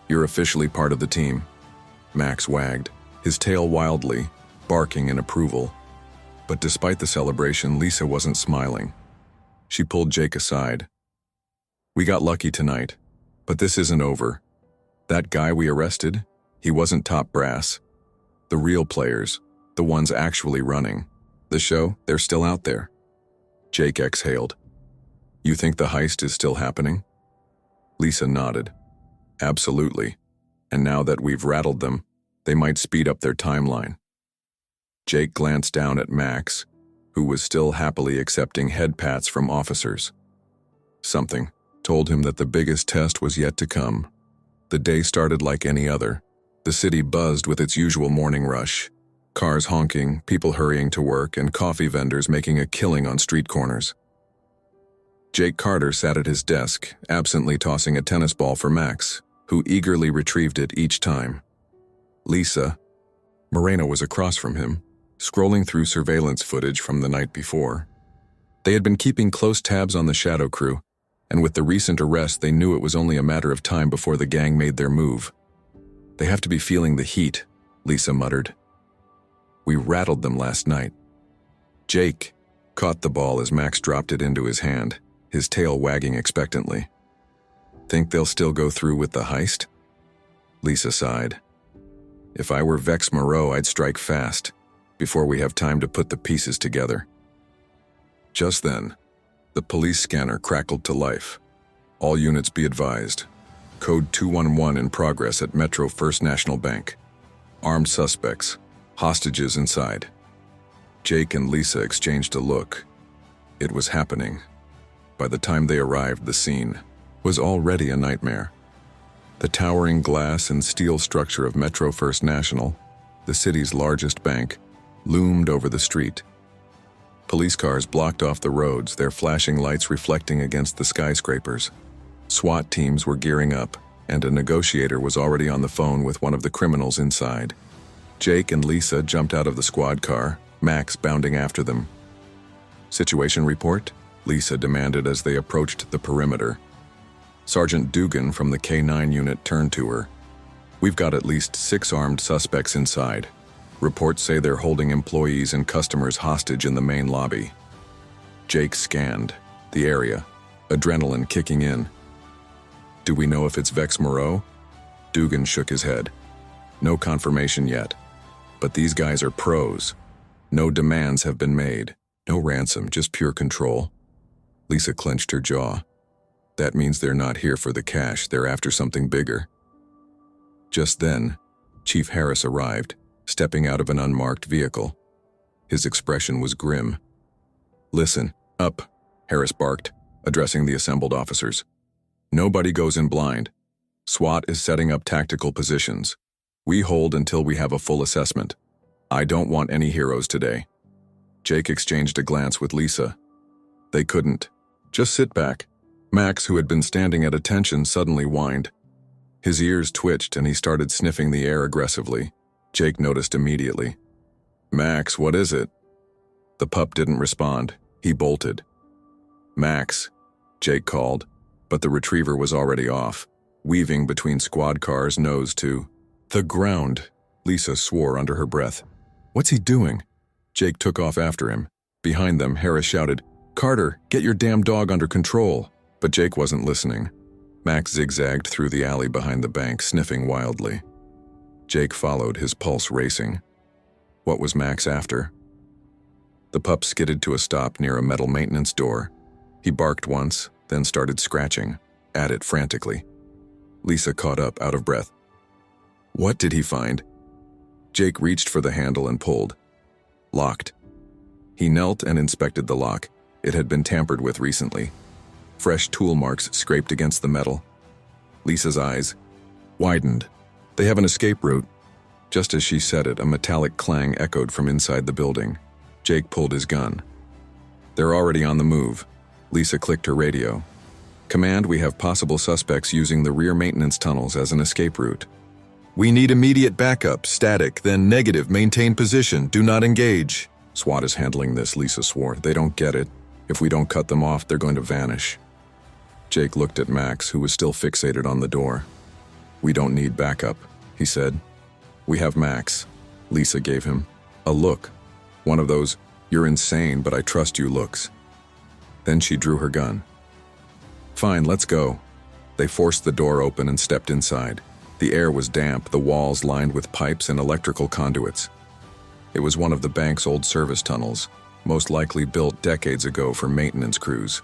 You're officially part of the team." Max wagged, his tail wildly, barking in approval. But despite the celebration, Lisa wasn't smiling. She pulled Jake aside. "We got lucky tonight, but this isn't over. That guy we arrested, he wasn't top brass. The real players, the ones actually running the show, they're still out there." Jake exhaled. "You think the heist is still happening?" Lisa nodded. "Absolutely. And now that we've rattled them, they might speed up their timeline." Jake glanced down at Max, who was still happily accepting head pats from officers. Something told him that the biggest test was yet to come. The day started like any other. The city buzzed with its usual morning rush. Cars honking, people hurrying to work, and coffee vendors making a killing on street corners. Jake Carter sat at his desk, absently tossing a tennis ball for Max, who eagerly retrieved it each time. Lisa Moreno was across from him, scrolling through surveillance footage from the night before. They had been keeping close tabs on the Shadow Crew, and with the recent arrest they knew it was only a matter of time before the gang made their move. "They have to be feeling the heat," Lisa muttered. "We rattled them last night." Jake caught the ball as Max dropped it into his hand, his tail wagging expectantly. "Think they'll still go through with the heist?" Lisa sighed. "If I were Vex Moreau, I'd strike fast, before we have time to put the pieces together." Just then, the police scanner crackled to life. "All units be advised. Code 211 in progress at Metro First National Bank. Armed suspects, hostages inside." Jake and Lisa exchanged a look. It was happening. By the time they arrived, the scene was already a nightmare. The towering glass and steel structure of Metro First National, the city's largest bank, loomed over the street. Police cars blocked off the roads, their flashing lights reflecting against the skyscrapers. SWAT teams were gearing up, and a negotiator was already on the phone with one of the criminals inside. Jake and Lisa jumped out of the squad car, Max bounding after them. "Situation report?" Lisa demanded as they approached the perimeter. Sergeant Dugan from the K9 unit turned to her. "We've got at least 6 armed suspects inside. Reports say they're holding employees and customers hostage in the main lobby." Jake scanned the area, adrenaline kicking in. "Do we know if it's Vex Moreau?" Dugan shook his head. "No confirmation yet. But these guys are pros. No demands have been made. No ransom, just pure control. Lisa clenched her jaw. That means they're not here for the cash, they're after something bigger. Just then, Chief Harris arrived, stepping out of an unmarked vehicle. His expression was grim. "Listen, up," Harris barked, addressing the assembled officers. "Nobody goes in blind. SWAT is setting up tactical positions. We hold until we have a full assessment. I don't want any heroes today." Jake exchanged a glance with Lisa. They couldn't. "Just sit back." Max, who had been standing at attention, suddenly whined. His ears twitched and he started sniffing the air aggressively. Jake noticed immediately. "Max, what is it?" The pup didn't respond. He bolted. "Max," Jake called, but the retriever was already off, weaving between squad cars nose to the ground. Lisa swore under her breath. "What's he doing?" Jake took off after him. Behind them, Harris shouted, "Carter, get your damn dog under control." But Jake wasn't listening. Max zigzagged through the alley behind the bank, sniffing wildly. Jake followed, his pulse racing. What was Max after? The pup skidded to a stop near a metal maintenance door. He barked once, then started scratching at it frantically. Lisa caught up, out of breath. What did he find? Jake reached for the handle and pulled. Locked. He knelt and inspected the lock. It had been tampered with recently. Fresh tool marks scraped against the metal. Lisa's eyes widened. They have an escape route. Just as she said it, a metallic clang echoed from inside the building. Jake pulled his gun. They're already on the move. Lisa clicked her radio. Command, we have possible suspects using the rear maintenance tunnels as an escape route. We need immediate backup, static, then negative, maintain position, do not engage. SWAT is handling this, Lisa swore. They don't get it. If we don't cut them off, they're going to vanish. Jake looked at Max, who was still fixated on the door. We don't need backup, he said. We have Max. Lisa gave him a look. One of those, you're insane, but I trust you looks. Then she drew her gun. Fine, let's go. They forced the door open and stepped inside. The air was damp, the walls lined with pipes and electrical conduits. It was one of the bank's old service tunnels, most likely built decades ago for maintenance crews.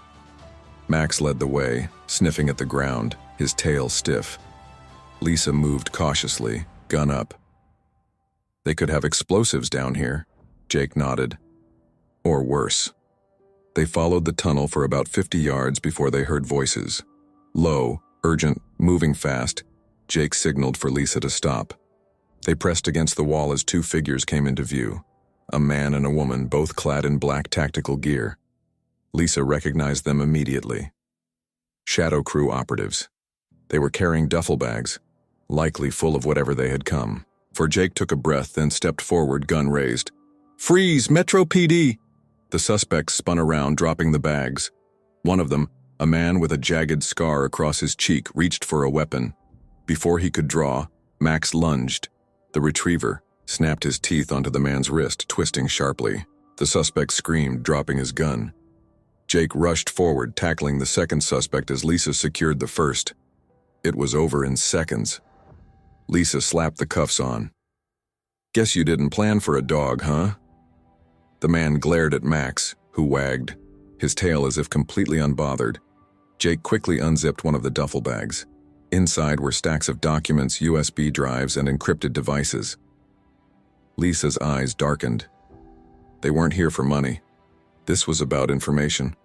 Max led the way, sniffing at the ground, his tail stiff. Lisa moved cautiously, gun up. They could have explosives down here, Jake nodded. Or worse. They followed the tunnel for about 50 yards before they heard voices. Low, urgent, moving fast. Jake signaled for Lisa to stop. They pressed against the wall as two figures came into view. A man and a woman, both clad in black tactical gear. Lisa recognized them immediately. Shadow Crew operatives. They were carrying duffel bags, likely full of whatever they had come. For Jake took a breath, then stepped forward, gun raised. Freeze, Metro PD! The suspects spun around, dropping the bags. One of them, a man with a jagged scar across his cheek, reached for a weapon. Before he could draw, Max lunged. The retriever snapped his teeth onto the man's wrist, twisting sharply. The suspect screamed, dropping his gun. Jake rushed forward, tackling the second suspect as Lisa secured the first. It was over in seconds. Lisa slapped the cuffs on. Guess you didn't plan for a dog, huh? The man glared at Max, who wagged, his tail as if completely unbothered. Jake quickly unzipped one of the duffel bags. Inside were stacks of documents, USB drives, and encrypted devices. Lisa's eyes darkened. They weren't here for money. This was about information.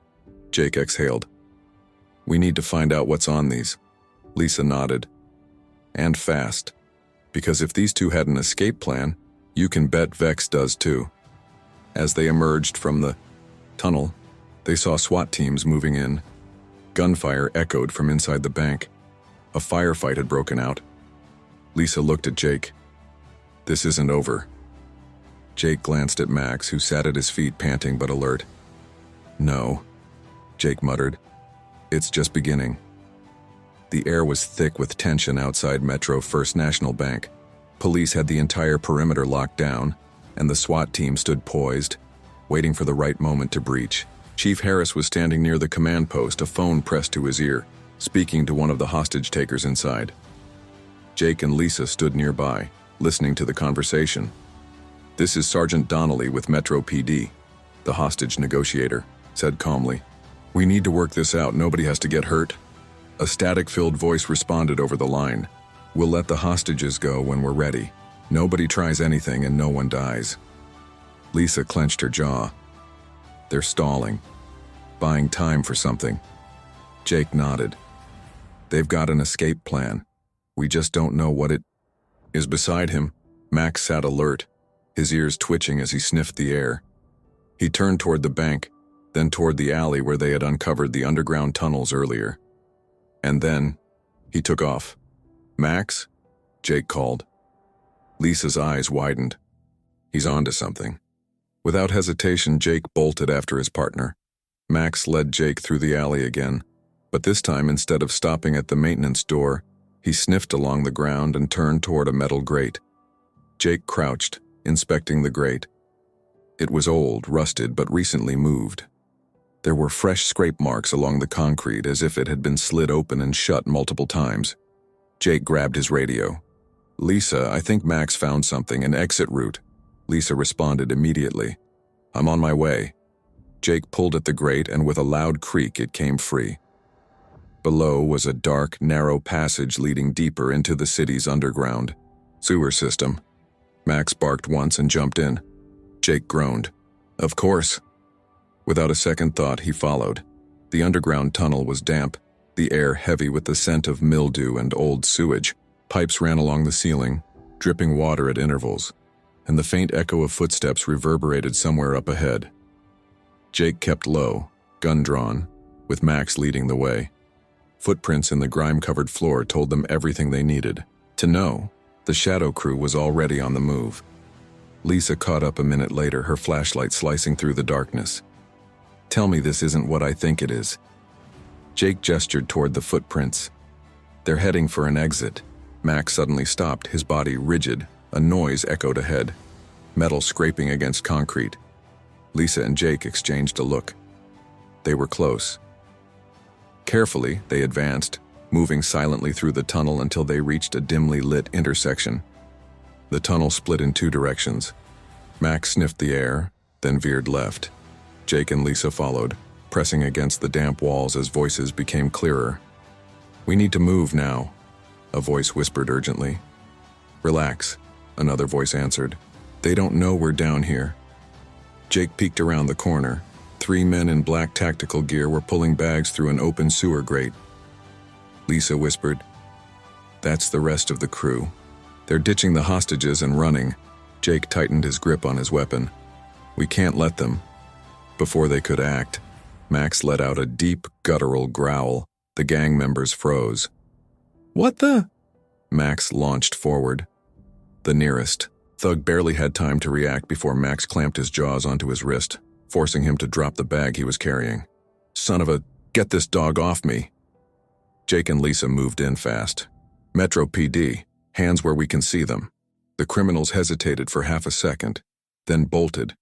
Jake exhaled. We need to find out what's on these. Lisa nodded. And fast. Because if these two had an escape plan, you can bet Vex does too. As they emerged from the tunnel, they saw SWAT teams moving in. Gunfire echoed from inside the bank. A firefight had broken out. Lisa looked at Jake. This isn't over. Jake glanced at Max, who sat at his feet, panting but alert. No, Jake muttered. It's just beginning. The air was thick with tension outside Metro First National Bank. Police had the entire perimeter locked down, and the SWAT team stood poised, waiting for the right moment to breach. Chief Harris was standing near the command post, a phone pressed to his ear, speaking to one of the hostage takers inside. Jake and Lisa stood nearby, listening to the conversation. This is Sergeant Donnelly with Metro PD. The hostage negotiator said calmly, "We need to work this out. Nobody has to get hurt." A static-filled voice responded over the line. "We'll let the hostages go when we're ready. Nobody tries anything and no one dies." Lisa clenched her jaw. "They're stalling, buying time for something." Jake nodded. "They've got an escape plan. We just don't know what it is." Beside him, Max sat alert, his ears twitching as he sniffed the air. He turned toward the bank, then toward the alley where they had uncovered the underground tunnels earlier. And then, he took off. "Max?" Jake called. Lisa's eyes widened. He's onto something. Without hesitation, Jake bolted after his partner. Max led Jake through the alley again, but this time, instead of stopping at the maintenance door, he sniffed along the ground and turned toward a metal grate. Jake crouched, inspecting the grate. It was old, rusted, but recently moved. There were fresh scrape marks along the concrete as if it had been slid open and shut multiple times. Jake grabbed his radio. "Lisa, I think Max found something, an exit route." Lisa responded immediately. "I'm on my way." Jake pulled at the grate, and with a loud creak it came free. Below was a dark, narrow passage leading deeper into the city's underground sewer system. Max barked once and jumped in. Jake groaned. "Of course." Without a second thought, he followed. The underground tunnel was damp, the air heavy with the scent of mildew and old sewage. Pipes ran along the ceiling, dripping water at intervals, and the faint echo of footsteps reverberated somewhere up ahead. Jake kept low, gun drawn, with Max leading the way. Footprints in the grime-covered floor told them everything they needed to know. The shadow crew was already on the move. Lisa caught up a minute later, her flashlight slicing through the darkness. "Tell me this isn't what I think it is." Jake gestured toward the footprints. "They're heading for an exit." Max suddenly stopped, his body rigid. A noise echoed ahead, metal scraping against concrete. Lisa and Jake exchanged a look. They were close. Carefully, they advanced, moving silently through the tunnel until they reached a dimly lit intersection. The tunnel split in two directions. Max sniffed the air, then veered left. Jake and Lisa followed, pressing against the damp walls as voices became clearer. "We need to move now," a voice whispered urgently. "Relax," another voice answered. "They don't know we're down here." Jake peeked around the corner. 3 men in black tactical gear were pulling bags through an open sewer grate. Lisa whispered, "That's the rest of the crew. They're ditching the hostages and running." Jake tightened his grip on his weapon. "We can't let them." Before they could act, Max let out a deep, guttural growl. The gang members froze. "What the?" Max launched forward. The nearest thug barely had time to react before Max clamped his jaws onto his wrist, forcing him to drop the bag he was carrying. "Son of a, get this dog off me." Jake and Lisa moved in fast. "Metro PD, hands where we can see them." The criminals hesitated for half a second, then bolted.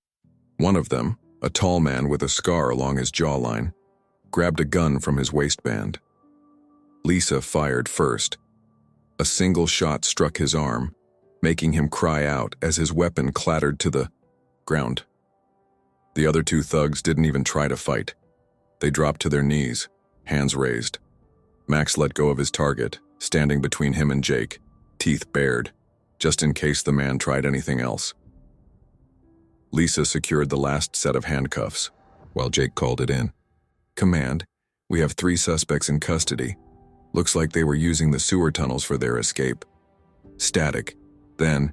One of them, a tall man with a scar along his jawline, grabbed a gun from his waistband. Lisa fired first. A single shot struck his arm, making him cry out as his weapon clattered to the ground. The other two thugs didn't even try to fight. They dropped to their knees, hands raised. Max let go of his target, standing between him and Jake, teeth bared, just in case the man tried anything else. Lisa secured the last set of handcuffs, while Jake called it in. "Command, we have 3 suspects in custody. Looks like they were using the sewer tunnels for their escape." Static. Then,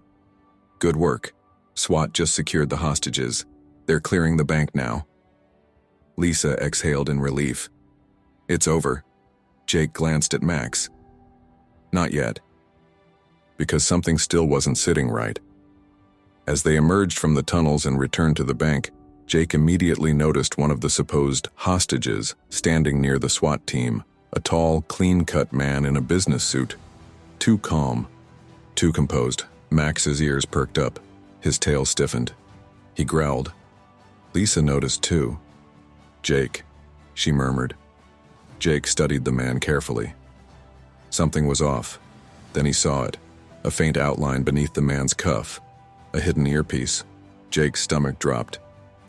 "Good work. SWAT just secured the hostages. They're clearing the bank now." Lisa exhaled in relief. "It's over." Jake glanced at Max. "Not yet." Because something still wasn't sitting right. As they emerged from the tunnels and returned to the bank, Jake immediately noticed one of the supposed hostages standing near the SWAT team, a tall, clean-cut man in a business suit. Too calm, too composed. Max's ears perked up, his tail stiffened. He growled. Lisa noticed too. "Jake," she murmured. Jake studied the man carefully. Something was off. Then he saw it, a faint outline beneath the man's cuff, a hidden earpiece. Jake's stomach dropped.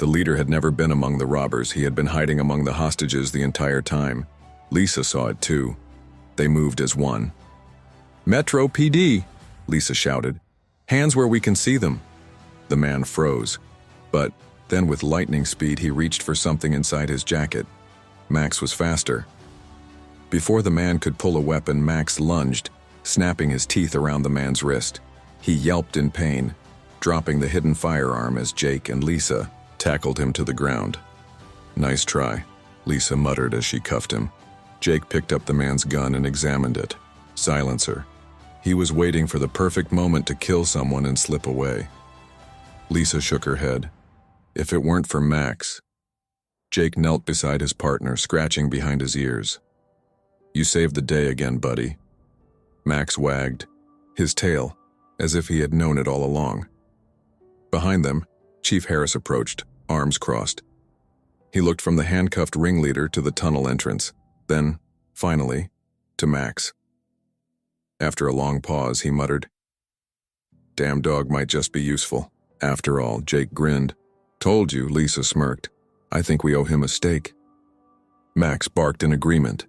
The leader had never been among the robbers. He had been hiding among the hostages the entire time. Lisa saw it too. They moved as one. "Metro PD!" Lisa shouted. "Hands where we can see them." The man froze. But then with lightning speed he reached for something inside his jacket. Max was faster. Before the man could pull a weapon, Max lunged, snapping his teeth around the man's wrist. He yelped in pain, dropping the hidden firearm as Jake and Lisa tackled him to the ground. "Nice try," Lisa muttered as she cuffed him. Jake picked up the man's gun and examined it. Silencer. He was waiting for the perfect moment to kill someone and slip away. Lisa shook her head. If it weren't for Max. Jake knelt beside his partner, scratching behind his ears. "You saved the day again, buddy." Max wagged his tail, as if he had known it all along. Behind them, Chief Harris approached, arms crossed. He looked from the handcuffed ringleader to the tunnel entrance, then, finally, to Max. After a long pause, he muttered, "Damn dog might just be useful." After all, Jake grinned. "Told you," Lisa smirked. "I think we owe him a steak." Max barked in agreement.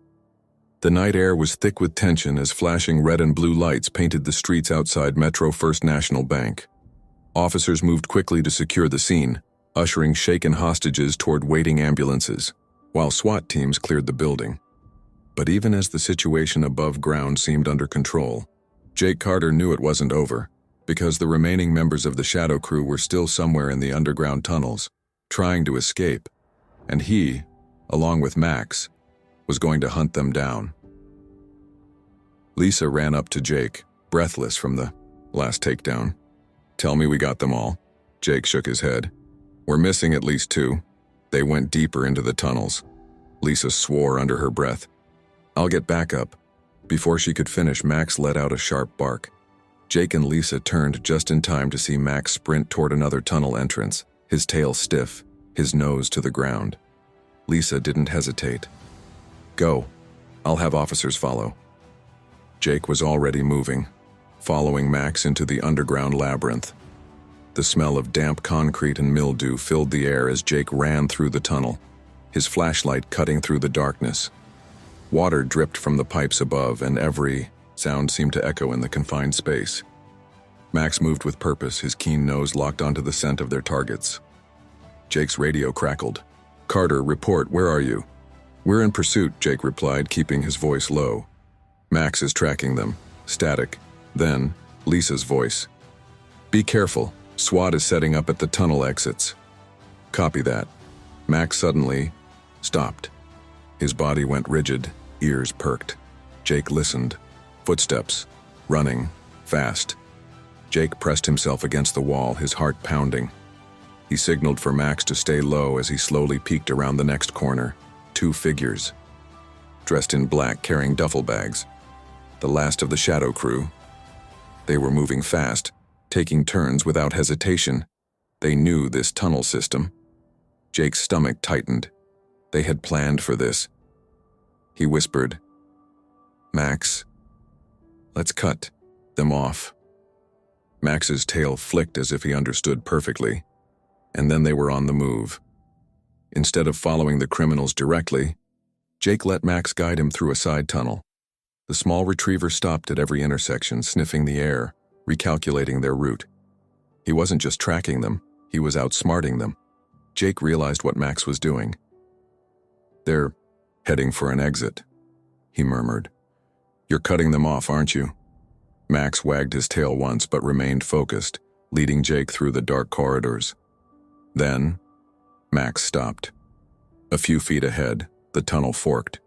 The night air was thick with tension as flashing red and blue lights painted the streets outside Metro First National Bank. Officers moved quickly to secure the scene, ushering shaken hostages toward waiting ambulances, while SWAT teams cleared the building. But even as the situation above ground seemed under control, Jake Carter knew it wasn't over, because the remaining members of the Shadow Crew were still somewhere in the underground tunnels, trying to escape, and he, along with Max, was going to hunt them down. Lisa ran up to Jake, breathless from the last takedown. "Tell me we got them all." Jake shook his head. "We're missing at least 2. They went deeper into the tunnels." Lisa swore under her breath. "I'll get back up." Before she could finish, Max let out a sharp bark. Jake and Lisa turned just in time to see Max sprint toward another tunnel entrance, his tail stiff, his nose to the ground. Lisa didn't hesitate. "Go. I'll have officers follow." Jake was already moving, following Max into the underground labyrinth. The smell of damp concrete and mildew filled the air as Jake ran through the tunnel, his flashlight cutting through the darkness. Water dripped from the pipes above, and every sound seemed to echo in the confined space. Max moved with purpose, his keen nose locked onto the scent of their targets. Jake's radio crackled. "Carter, report, where are you?" "We're in pursuit," Jake replied, keeping his voice low. "Max is tracking them." Static. Then, Lisa's voice. "Be careful. SWAT is setting up at the tunnel exits." "Copy that." Max suddenly stopped. His body went rigid, ears perked. Jake listened. Footsteps. Running. Fast. Jake pressed himself against the wall, his heart pounding. He signaled for Max to stay low as he slowly peeked around the next corner. 2 figures. Dressed in black, carrying duffel bags. The last of the Shadow Crew. They were moving fast, taking turns without hesitation. They knew this tunnel system. Jake's stomach tightened. They had planned for this. He whispered, "Max, let's cut them off." Max's tail flicked as if he understood perfectly, and then they were on the move. Instead of following the criminals directly, Jake let Max guide him through a side tunnel. The small retriever stopped at every intersection, sniffing the air, recalculating their route. He wasn't just tracking them, he was outsmarting them. Jake realized what Max was doing. "They're heading for an exit," he murmured. "You're cutting them off, aren't you?" Max wagged his tail once but remained focused, leading Jake through the dark corridors. Then, Max stopped. A few feet ahead, the tunnel forked.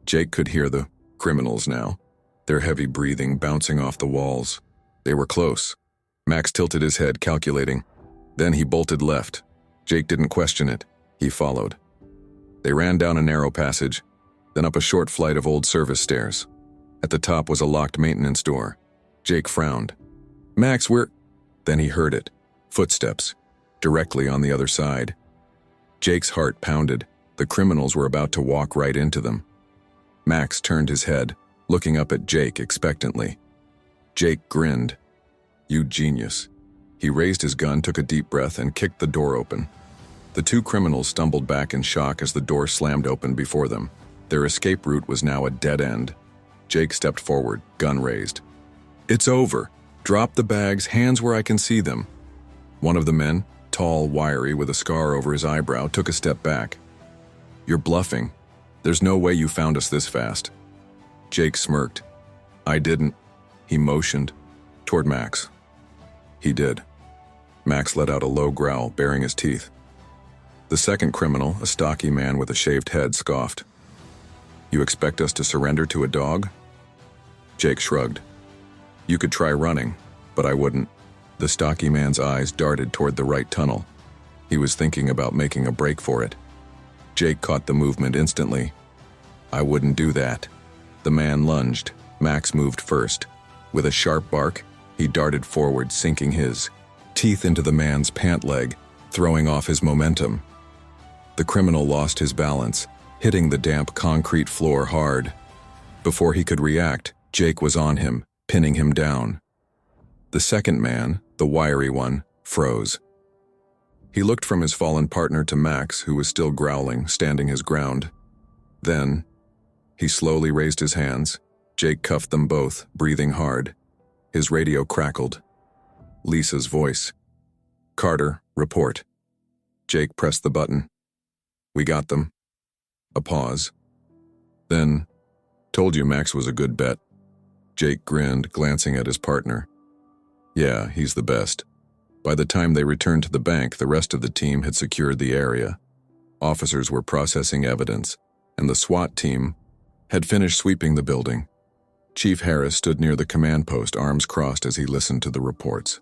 Jake could hear the criminals now, their heavy breathing bouncing off the walls. They were close. Max tilted his head, calculating. Then he bolted left. Jake didn't question it. He followed. They ran down a narrow passage, then up a short flight of old service stairs. At the top was a locked maintenance door. Jake frowned. "Max, we're—" Then he heard it. Footsteps, directly on the other side. Jake's heart pounded. The criminals were about to walk right into them. Max turned his head, looking up at Jake expectantly. Jake grinned. "You genius." He raised his gun, took a deep breath, and kicked the door open. The two criminals stumbled back in shock as the door slammed open before them. Their escape route was now a dead end. Jake stepped forward, gun raised. "It's over. Drop the bags, hands where I can see them." One of the men, tall, wiry, with a scar over his eyebrow, took a step back. "You're bluffing. There's no way you found us this fast." Jake smirked. "I didn't." He motioned toward Max. He did. Max let out a low growl, baring his teeth. The second criminal, a stocky man with a shaved head, scoffed. "You expect us to surrender to a dog?" Jake shrugged. "You could try running, but I wouldn't." The stocky man's eyes darted toward the right tunnel. He was thinking about making a break for it. Jake caught the movement instantly. "I wouldn't do that." The man lunged. Max moved first. With a sharp bark, he darted forward, sinking his teeth into the man's pant leg, throwing off his momentum. The criminal lost his balance, hitting the damp concrete floor hard. Before he could react, Jake was on him, pinning him down. The second man, the wiry one, froze. He looked from his fallen partner to Max, who was still growling, standing his ground. Then, he slowly raised his hands. Jake cuffed them both, breathing hard. His radio crackled. Lisa's voice. "Carter, report." Jake pressed the button. "We got them." A pause. Then, "Told you Max was a good bet." Jake grinned, glancing at his partner. "Yeah, he's the best." By the time they returned to the bank, the rest of the team had secured the area. Officers were processing evidence, and the SWAT team had finished sweeping the building. Chief Harris stood near the command post, arms crossed as he listened to the reports.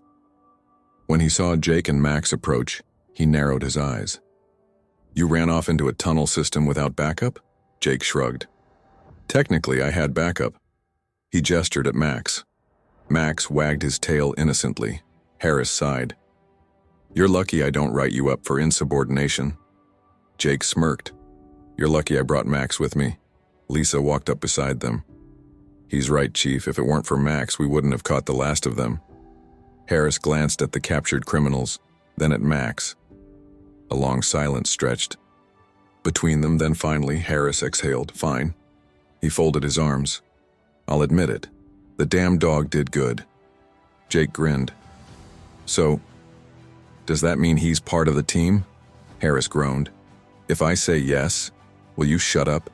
When he saw Jake and Max approach, he narrowed his eyes. "You ran off into a tunnel system without backup?" Jake shrugged. "Technically, I had backup." He gestured at Max. Max wagged his tail innocently. Harris sighed. "You're lucky I don't write you up for insubordination." Jake smirked. "You're lucky I brought Max with me." Lisa walked up beside them. "He's right, Chief. If it weren't for Max, we wouldn't have caught the last of them." Harris glanced at the captured criminals, then at Max. A long silence stretched between them, then finally Harris exhaled. "Fine." He folded his arms. "I'll admit it. The damn dog did good." Jake grinned. "So, does that mean he's part of the team?" Harris groaned. "If I say yes, will you shut up?"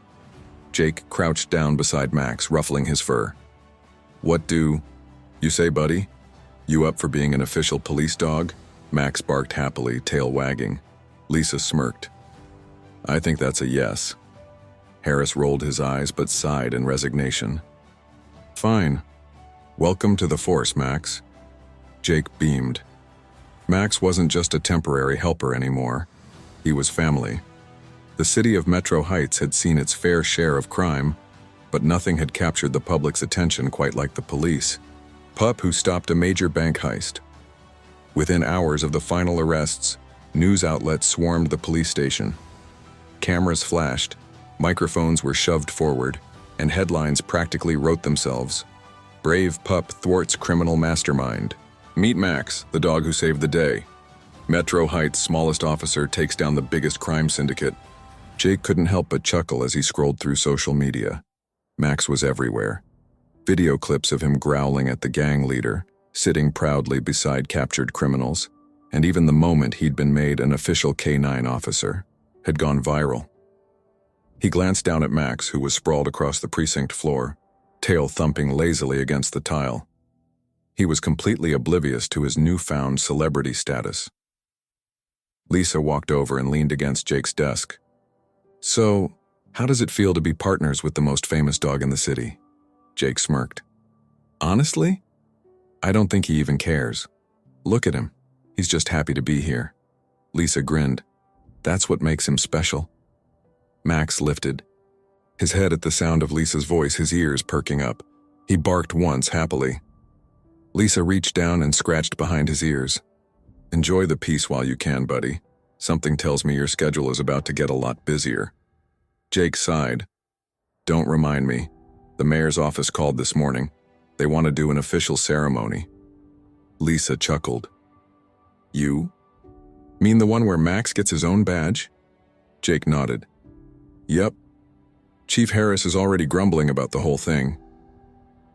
Jake crouched down beside Max, ruffling his fur. "What do you say, buddy? You up for being an official police dog?" Max barked happily, tail wagging. Lisa smirked. "I think that's a yes." Harris rolled his eyes but sighed in resignation. "Fine. Welcome to the force, Max." Jake beamed. Max wasn't just a temporary helper anymore. He was family. The city of Metro Heights had seen its fair share of crime, but nothing had captured the public's attention quite like the police. Pup who stopped a major bank heist. Within hours of the final arrests, news outlets swarmed the police station. Cameras flashed, microphones were shoved forward, and headlines practically wrote themselves. "Brave pup thwarts criminal mastermind. Meet Max, the dog who saved the day. Metro Heights' smallest officer takes down the biggest crime syndicate." Jake couldn't help but chuckle as he scrolled through social media. Max was everywhere. Video clips of him growling at the gang leader, sitting proudly beside captured criminals, and even the moment he'd been made an official K-9 officer, had gone viral. He glanced down at Max, who was sprawled across the precinct floor, tail thumping lazily against the tile. He was completely oblivious to his newfound celebrity status. Lisa walked over and leaned against Jake's desk. "So, how does it feel to be partners with the most famous dog in the city?" Jake smirked. "Honestly, I don't think he even cares. Look at him. He's just happy to be here." Lisa grinned. "That's what makes him special." Max lifted, his head at the sound of Lisa's voice, his ears perking up. He barked once happily. Lisa reached down and scratched behind his ears. "Enjoy the peace while you can, buddy. Something tells me your schedule is about to get a lot busier." Jake sighed. "Don't remind me. The mayor's office called this morning. They want to do an official ceremony." Lisa chuckled. "You? Mean the one where Max gets his own badge? Jake nodded. Yep. Chief Harris is already grumbling about the whole thing.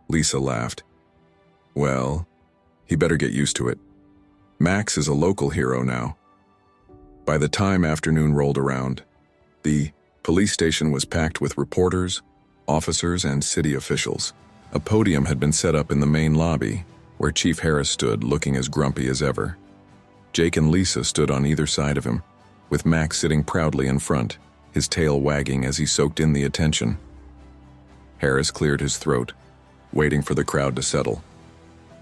Lisa laughed. Well, he better get used to it. Max is a local hero now. By the time afternoon rolled around, the police station was packed with reporters, officers, and city officials. A podium had been set up in the main lobby, where Chief Harris stood looking as grumpy as ever. Jake and Lisa stood on either side of him, with Max sitting proudly in front, his tail wagging as he soaked in the attention. Harris cleared his throat, waiting for the crowd to settle.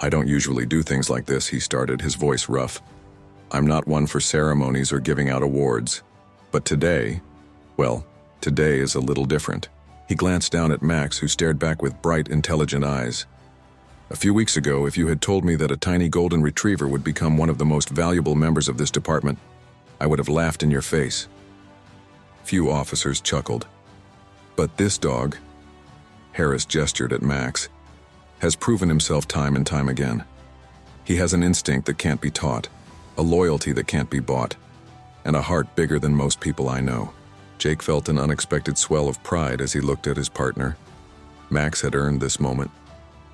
I don't usually do things like this, he started, his voice rough. I'm not one for ceremonies or giving out awards. But today, well, today is a little different. He glanced down at Max, who stared back with bright, intelligent eyes. A few weeks ago, if you had told me that a tiny golden retriever would become one of the most valuable members of this department, I would have laughed in your face. Few officers chuckled. But this dog, Harris gestured at Max, has proven himself time and time again. He has an instinct that can't be taught, a loyalty that can't be bought, and a heart bigger than most people I know. Jake felt an unexpected swell of pride as he looked at his partner. Max had earned this moment.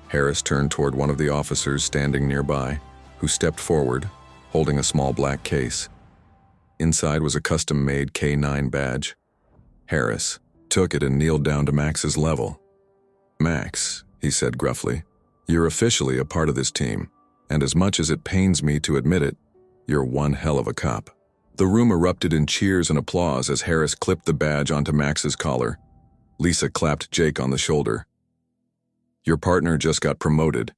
Harris turned toward one of the officers standing nearby, who stepped forward, holding a small black case. Inside was a custom-made K9 badge. Harris took it and kneeled down to Max's level. Max, he said gruffly, you're officially a part of this team, and as much as it pains me to admit it, you're one hell of a cop. The room erupted in cheers and applause as Harris clipped the badge onto Max's collar. Lisa clapped Jake on the shoulder. Your partner just got promoted.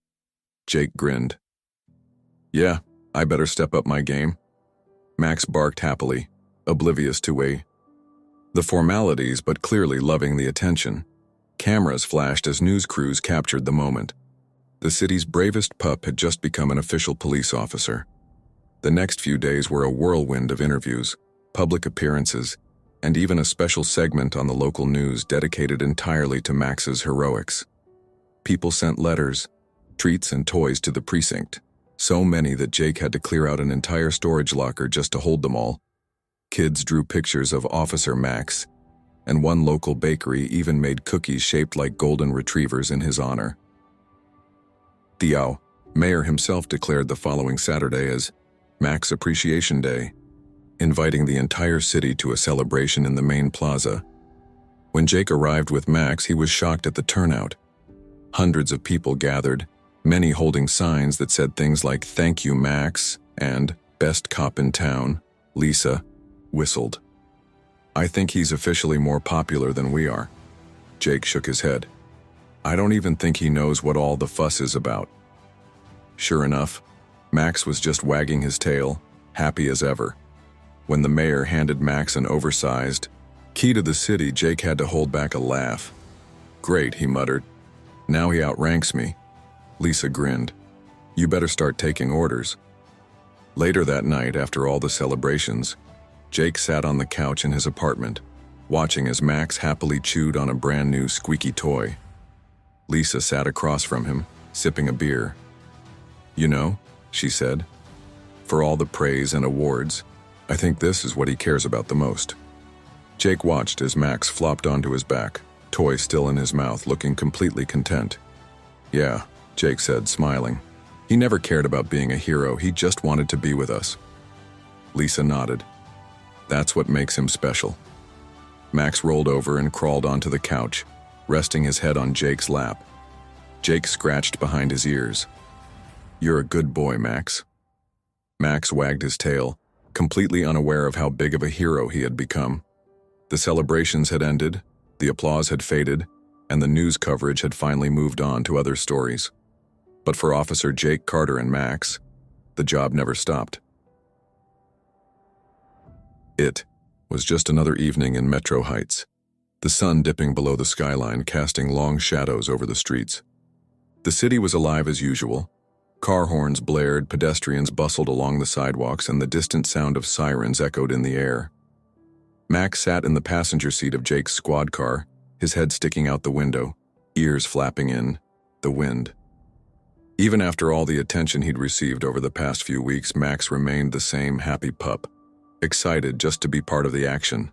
Jake grinned. Yeah, I better step up my game. Max barked happily, oblivious to the formalities but clearly loving the attention. Cameras flashed as news crews captured the moment. The city's bravest pup had just become an official police officer. The next few days were a whirlwind of interviews, public appearances, and even a special segment on the local news dedicated entirely to Max's heroics. People sent letters, treats, and toys to the precinct, so many that Jake had to clear out an entire storage locker just to hold them all. Kids drew pictures of Officer Max, and one local bakery even made cookies shaped like golden retrievers in his honor. The mayor himself declared the following Saturday as Max Appreciation Day, inviting the entire city to a celebration in the main plaza. When Jake arrived with Max, he was shocked at the turnout. Hundreds of people gathered, many holding signs that said things like "Thank you, Max" and "Best Cop in Town." Lisa whistled. I think he's officially more popular than we are. Jake shook his head. I don't even think he knows what all the fuss is about. Sure enough, Max was just wagging his tail, happy as ever. When the mayor handed Max an oversized key to the city, Jake had to hold back a laugh. Great, he muttered. Now he outranks me. Lisa grinned. You better start taking orders. Later that night, after all the celebrations, Jake sat on the couch in his apartment, watching as Max happily chewed on a brand new squeaky toy. Lisa sat across from him, sipping a beer. You know, she said, for all the praise and awards, I think this is what he cares about the most. Jake watched as Max flopped onto his back, toy still in his mouth, looking completely content. Yeah, Jake said, smiling. He never cared about being a hero, he just wanted to be with us. Lisa nodded. That's what makes him special. Max rolled over and crawled onto the couch, resting his head on Jake's lap. Jake scratched behind his ears. You're a good boy, Max. Max wagged his tail, completely unaware of how big of a hero he had become. The celebrations had ended, the applause had faded, and the news coverage had finally moved on to other stories. But for Officer Jake Carter and Max, the job never stopped. It was just another evening in Metro Heights, the sun dipping below the skyline, casting long shadows over the streets. The city was alive as usual. Car horns blared, pedestrians bustled along the sidewalks, and the distant sound of sirens echoed in the air. Max sat in the passenger seat of Jake's squad car, his head sticking out the window, ears flapping in the wind. Even after all the attention he'd received over the past few weeks, Max remained the same happy pup, excited just to be part of the action.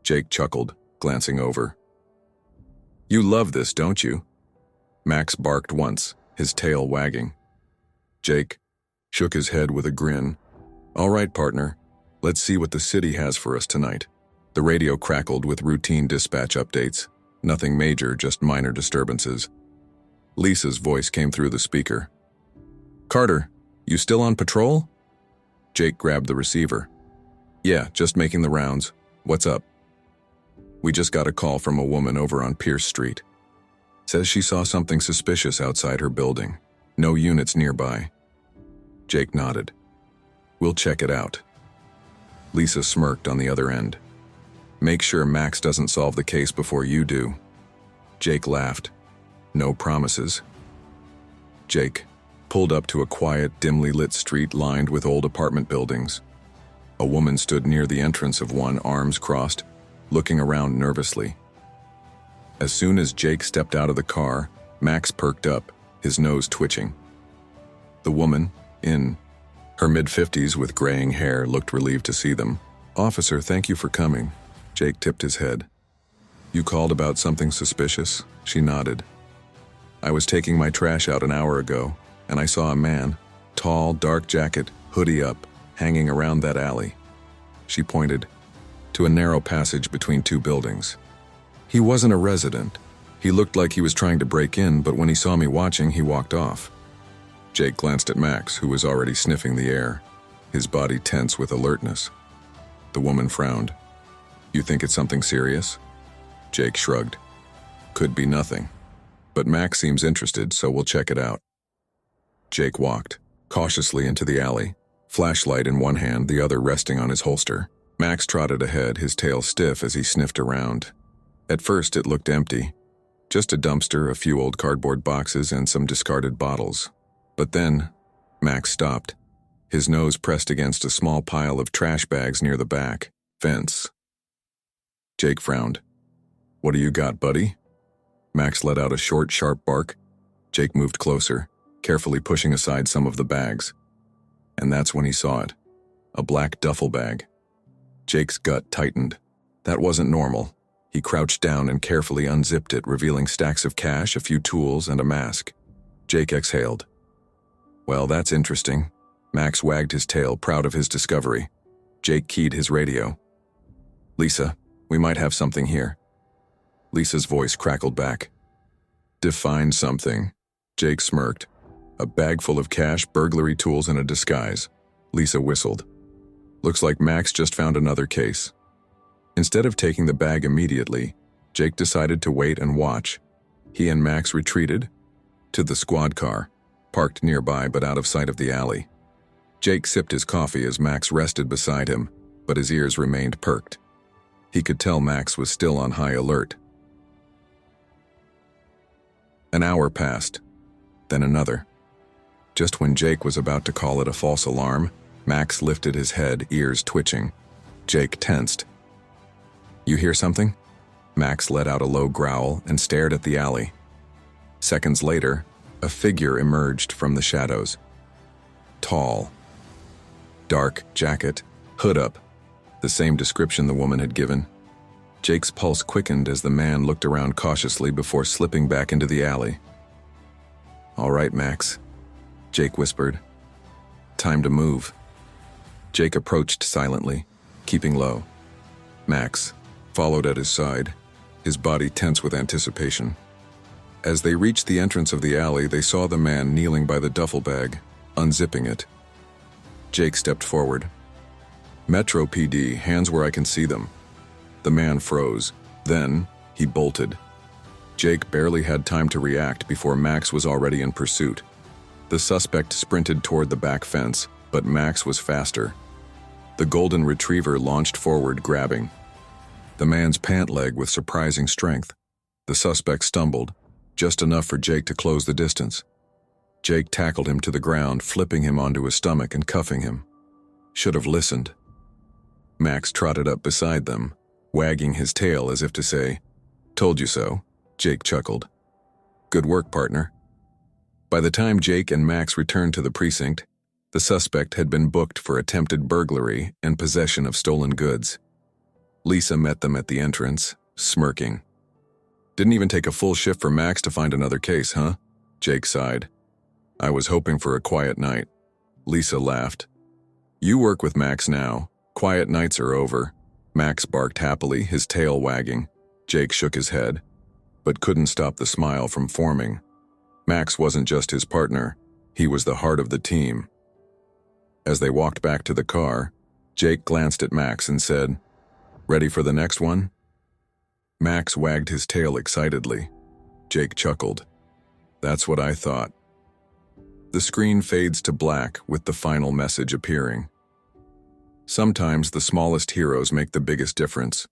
Jake chuckled, glancing over. "You love this, don't you?" Max barked once, his tail wagging. Jake shook his head with a grin. "All right, partner. Let's see what the city has for us tonight." The radio crackled with routine dispatch updates. Nothing major, just minor disturbances. Lisa's voice came through the speaker. "Carter, you still on patrol?" Jake grabbed the receiver. "Yeah, just making the rounds. What's up?" "We just got a call from a woman over on Pierce Street. Says she saw something suspicious outside her building. No units nearby." Jake nodded. "We'll check it out." Lisa smirked on the other end. "Make sure Max doesn't solve the case before you do." Jake laughed. "No promises." Jake pulled up to a quiet, dimly lit street lined with old apartment buildings. A woman stood near the entrance of one, arms crossed, looking around nervously. As soon as Jake stepped out of the car, Max perked up, his nose twitching. The woman, in her mid-50s with graying hair, looked relieved to see them. "Officer, thank you for coming." Jake tipped his head. "You called about something suspicious?" She nodded. "I was taking my trash out an hour ago, and I saw a man, tall, dark jacket, hoodie up, hanging around that alley." She pointed to a narrow passage between two buildings. "He wasn't a resident. He looked like he was trying to break in, but when he saw me watching, he walked off." Jake glanced at Max, who was already sniffing the air, his body tense with alertness. The woman frowned. "You think it's something serious?" Jake shrugged. "Could be nothing. But Max seems interested, so we'll check it out." Jake walked cautiously into the alley, flashlight in one hand, the other resting on his holster. Max trotted ahead, his tail stiff as he sniffed around. At first it looked empty. Just a dumpster, a few old cardboard boxes, and some discarded bottles. But then, Max stopped, his nose pressed against a small pile of trash bags near the back fence. Jake frowned. "What do you got, buddy?" Max let out a short, sharp bark. Jake moved closer, carefully pushing aside some of the bags. And that's when he saw it. A black duffel bag. Jake's gut tightened. That wasn't normal. He crouched down and carefully unzipped it, revealing stacks of cash, a few tools, and a mask. Jake exhaled. "Well, that's interesting." Max wagged his tail, proud of his discovery. Jake keyed his radio. "Lisa, we might have something here." Lisa's voice crackled back. "Define something." Jake smirked. "A bag full of cash, burglary tools, and a disguise." Lisa whistled. "Looks like Max just found another case." Instead of taking the bag immediately, Jake decided to wait and watch. He and Max retreated to the squad car, parked nearby but out of sight of the alley. Jake sipped his coffee as Max rested beside him, but his ears remained perked. He could tell Max was still on high alert. An hour passed, then another. Just when Jake was about to call it a false alarm, Max lifted his head, ears twitching. Jake tensed. "You hear something?" Max let out a low growl and stared at the alley. Seconds later, a figure emerged from the shadows. Tall. Dark jacket, hood up. The same description the woman had given. Jake's pulse quickened as the man looked around cautiously before slipping back into the alley. "All right, Max," Jake whispered. "Time to move." Jake approached silently, keeping low. Max followed at his side, his body tense with anticipation. As they reached the entrance of the alley, they saw the man kneeling by the duffel bag, unzipping it. Jake stepped forward. "Metro PD, hands where I can see them." The man froze. Then, he bolted. Jake barely had time to react before Max was already in pursuit. The suspect sprinted toward the back fence, but Max was faster. The golden retriever launched forward, grabbing the man's pant leg with surprising strength. The suspect stumbled, just enough for Jake to close the distance. Jake tackled him to the ground, flipping him onto his stomach and cuffing him. Should have listened. Max trotted up beside them, wagging his tail as if to say, "Told you so." Jake chuckled. "Good work, partner." By the time Jake and Max returned to the precinct, The suspect had been booked for attempted burglary and possession of stolen goods. Lisa met them at the entrance, smirking. "Didn't even take a full shift for Max to find another case, huh?" Jake sighed. "I was hoping for a quiet night." Lisa laughed. "You work with Max now. Quiet nights are over." Max barked happily, his tail wagging. Jake shook his head, but couldn't stop the smile from forming. Max wasn't just his partner, he was the heart of the team. As they walked back to the car, Jake glanced at Max and said, "Ready for the next one?" Max wagged his tail excitedly. Jake chuckled. "That's what I thought." The screen fades to black with the final message appearing. Sometimes the smallest heroes make the biggest difference.